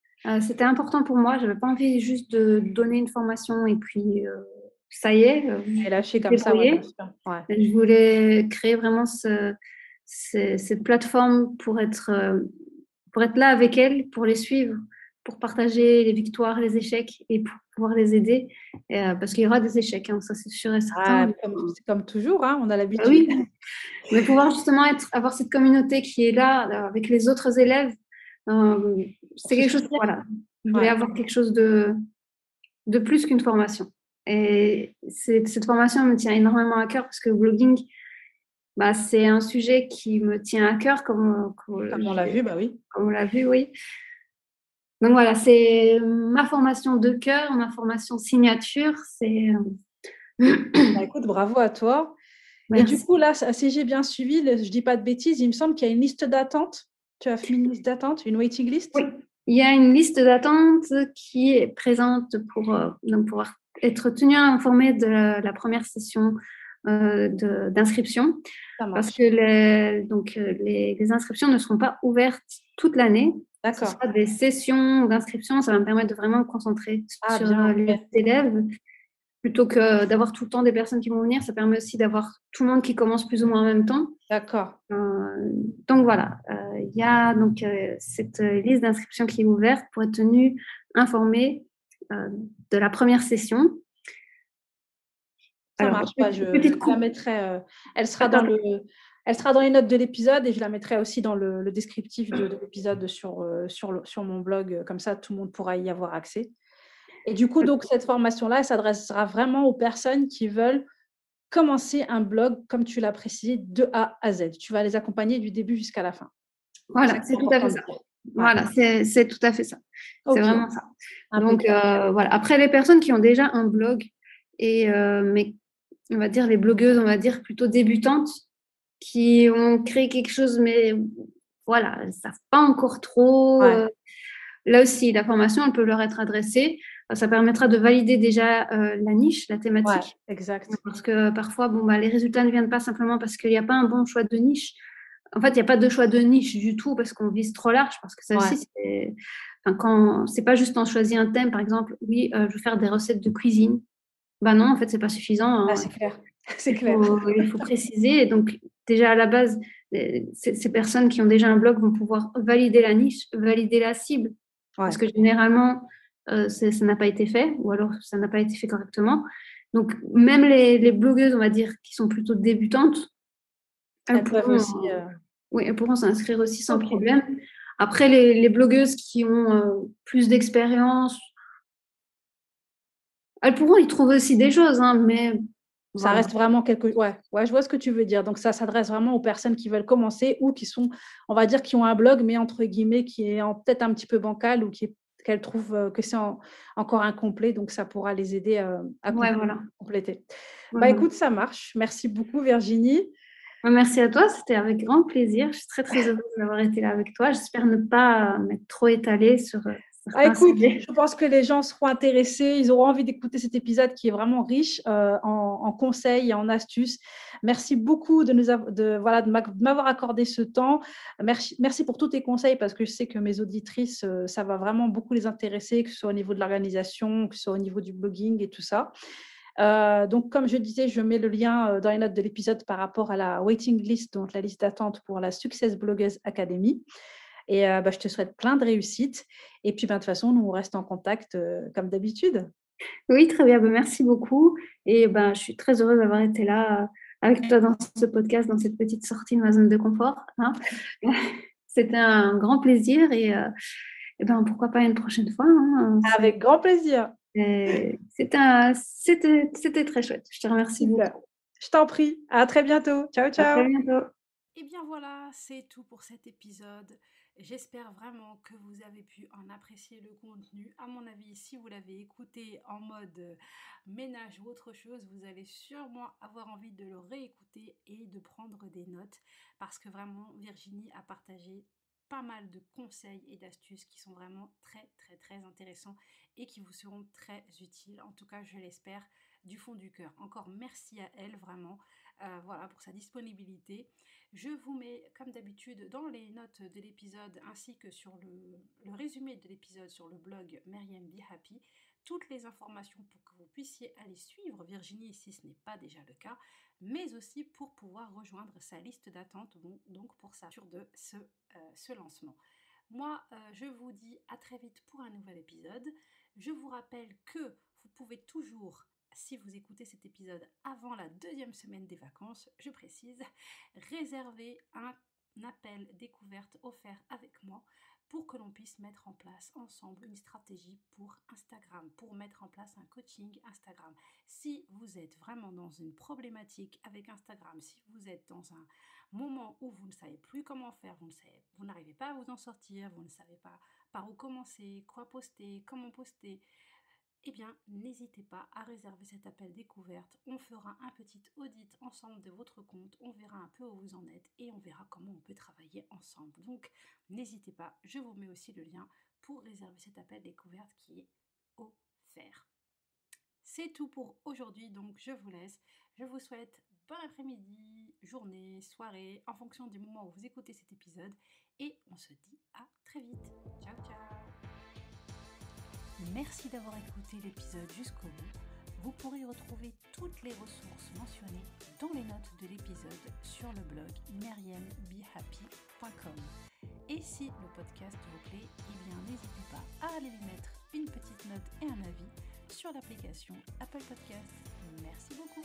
Speaker 3: c'était important pour moi. Je n'avais pas envie juste de donner une formation et puis ça y est.
Speaker 2: Et lâcher comme ça, bien sûr.
Speaker 3: Je voulais créer vraiment cette plateforme pour être là avec elles, pour les suivre, pour partager les victoires, les échecs et pour pouvoir les aider. Parce qu'il y aura des échecs, ça c'est sûr et certain.
Speaker 2: C'est comme toujours, on a l'habitude.
Speaker 3: Oui, mais pouvoir justement avoir cette communauté qui est là avec les autres élèves, c'est quelque chose. Voilà, je voulais avoir quelque chose de plus qu'une formation. Et cette formation me tient énormément à cœur parce que le blogging, c'est un sujet qui me tient à cœur, comme
Speaker 2: on l'a vu, oui.
Speaker 3: Comme on l'a vu, oui. Donc voilà, c'est ma formation de cœur, ma formation signature.
Speaker 2: Écoute, bravo à toi. Merci. Et du coup, là, si j'ai bien suivi, je ne dis pas de bêtises, il me semble qu'il y a une liste d'attente. Tu as fait une liste d'attente, une waiting list?
Speaker 3: Oui, il y a une liste d'attente qui est présente pour pouvoir être tenu informé de la première session d'inscription. Parce que les inscriptions ne seront pas ouvertes toute l'année. Ce sera des sessions d'inscription. Ça va me permettre de vraiment me concentrer sur les élèves. plutôt que d'avoir tout le temps des personnes qui vont venir, ça permet aussi d'avoir tout le monde qui commence plus ou moins en même temps.
Speaker 2: D'accord.
Speaker 3: Donc voilà, il y a donc cette liste d'inscription qui est ouverte pour être tenu informé de la première session.
Speaker 2: Ça marche. Je la mettrai. Elle sera dans les notes de l'épisode et je la mettrai aussi dans le descriptif de l'épisode sur mon blog. Comme ça, tout le monde pourra y avoir accès. Et du coup, donc, cette formation-là, elle s'adressera vraiment aux personnes qui veulent commencer un blog, comme tu l'as précisé, de A à Z. Tu vas les accompagner du début jusqu'à la fin.
Speaker 3: Voilà, c'est tout à fait ça. Voilà, c'est tout à fait ça. C'est vraiment ça. Donc, voilà. Après, les personnes qui ont déjà un blog, mais on va dire les blogueuses, on va dire plutôt débutantes, qui ont créé quelque chose, mais voilà, elles ne savent pas encore trop. Là aussi, la formation, elle peut leur être adressée. Ça permettra de valider déjà la niche, la thématique.
Speaker 2: Ouais, exact.
Speaker 3: Parce que parfois, les résultats ne viennent pas simplement parce qu'il n'y a pas un bon choix de niche. En fait, il n'y a pas de choix de niche du tout parce qu'on vise trop large. Parce que ça aussi, c'est pas juste on choisit un thème, par exemple, oui, je veux faire des recettes de cuisine. Non, en fait, c'est pas suffisant. Hein.
Speaker 2: C'est clair. C'est clair.
Speaker 3: Il faut préciser. Et donc, déjà à la base, ces personnes qui ont déjà un blog vont pouvoir valider la niche, valider la cible. Parce que généralement, ça n'a pas été fait, ou alors ça n'a pas été fait correctement. Donc, même les blogueuses, on va dire, qui sont plutôt débutantes, elles pourront s'inscrire aussi sans problème. Après, les blogueuses qui ont plus d'expérience, elles pourront y trouver aussi des choses, hein, mais...
Speaker 2: Ça reste vraiment quelque... Ouais, je vois ce que tu veux dire. Donc, ça s'adresse vraiment aux personnes qui veulent commencer ou qui sont, on va dire, qui ont un blog, mais entre guillemets, qui est peut-être un petit peu bancal ou qu'elles trouvent que c'est encore incomplet. Donc, ça pourra les aider à compléter. Écoute, ça marche. Merci beaucoup, Virginie.
Speaker 3: Merci à toi. C'était avec grand plaisir. Je suis très, très heureuse d'avoir été là avec toi. J'espère ne pas m'être trop étalée sur...
Speaker 2: écoute, je pense que les gens seront intéressés, ils auront envie d'écouter cet épisode qui est vraiment riche en conseils et en astuces. Merci beaucoup de m'avoir accordé ce temps. Merci pour tous tes conseils parce que je sais que mes auditrices, ça va vraiment beaucoup les intéresser, que ce soit au niveau de l'organisation, que ce soit au niveau du blogging et tout ça. Donc, comme je disais, je mets le lien dans les notes de l'épisode par rapport à la waiting list, donc la liste d'attente pour la Success Bloggers Academy. Et je te souhaite plein de réussite. Et puis, de toute façon, nous, on reste en contact comme d'habitude.
Speaker 3: Oui, très bien. Merci beaucoup. Et je suis très heureuse d'avoir été là avec toi dans ce podcast, dans cette petite sortie de ma zone de confort. Hein. C'était un grand plaisir et pourquoi pas une prochaine fois. Hein.
Speaker 2: Avec grand plaisir.
Speaker 3: C'était très chouette. Je te remercie beaucoup.
Speaker 2: Je t'en prie. À très bientôt. Ciao, ciao.
Speaker 3: À très bientôt.
Speaker 1: Et bien voilà, c'est tout pour cet épisode. J'espère vraiment que vous avez pu en apprécier le contenu. À mon avis, si vous l'avez écouté en mode ménage ou autre chose, vous allez sûrement avoir envie de le réécouter et de prendre des notes parce que vraiment, Virginie a partagé pas mal de conseils et d'astuces qui sont vraiment très, très, très intéressants et qui vous seront très utiles. En tout cas, je l'espère du fond du cœur. Encore merci à elle, vraiment. Pour sa disponibilité. Je vous mets, comme d'habitude, dans les notes de l'épisode ainsi que sur le résumé de l'épisode sur le blog Maryam Be Happy, toutes les informations pour que vous puissiez aller suivre Virginie si ce n'est pas déjà le cas, mais aussi pour pouvoir rejoindre sa liste d'attente, donc pour s'assurer de ce lancement. Moi, je vous dis à très vite pour un nouvel épisode. Je vous rappelle que vous pouvez toujours, si vous écoutez cet épisode avant la 2e semaine des vacances, je précise, réserver un appel découverte offert avec moi pour que l'on puisse mettre en place ensemble une stratégie pour Instagram, pour mettre en place un coaching Instagram. Si vous êtes vraiment dans une problématique avec Instagram, si vous êtes dans un moment où vous ne savez plus comment faire, vous n'arrivez pas à vous en sortir, vous ne savez pas par où commencer, quoi poster, comment poster, eh bien, n'hésitez pas à réserver cet appel découverte. On fera un petit audit ensemble de votre compte, on verra un peu où vous en êtes et on verra comment on peut travailler ensemble. Donc, n'hésitez pas, je vous mets aussi le lien pour réserver cet appel découverte qui est offert. C'est tout pour aujourd'hui, donc je vous laisse. Je vous souhaite bon après-midi, journée, soirée, en fonction du moment où vous écoutez cet épisode. Et on se dit à très vite. Ciao, ciao! Merci d'avoir écouté l'épisode jusqu'au bout. Vous pourrez retrouver toutes les ressources mentionnées dans les notes de l'épisode sur le blog maryambehappy.com. Et si le podcast vous plaît, n'hésitez pas à aller lui mettre une petite note et un avis sur l'application Apple Podcast. Merci beaucoup.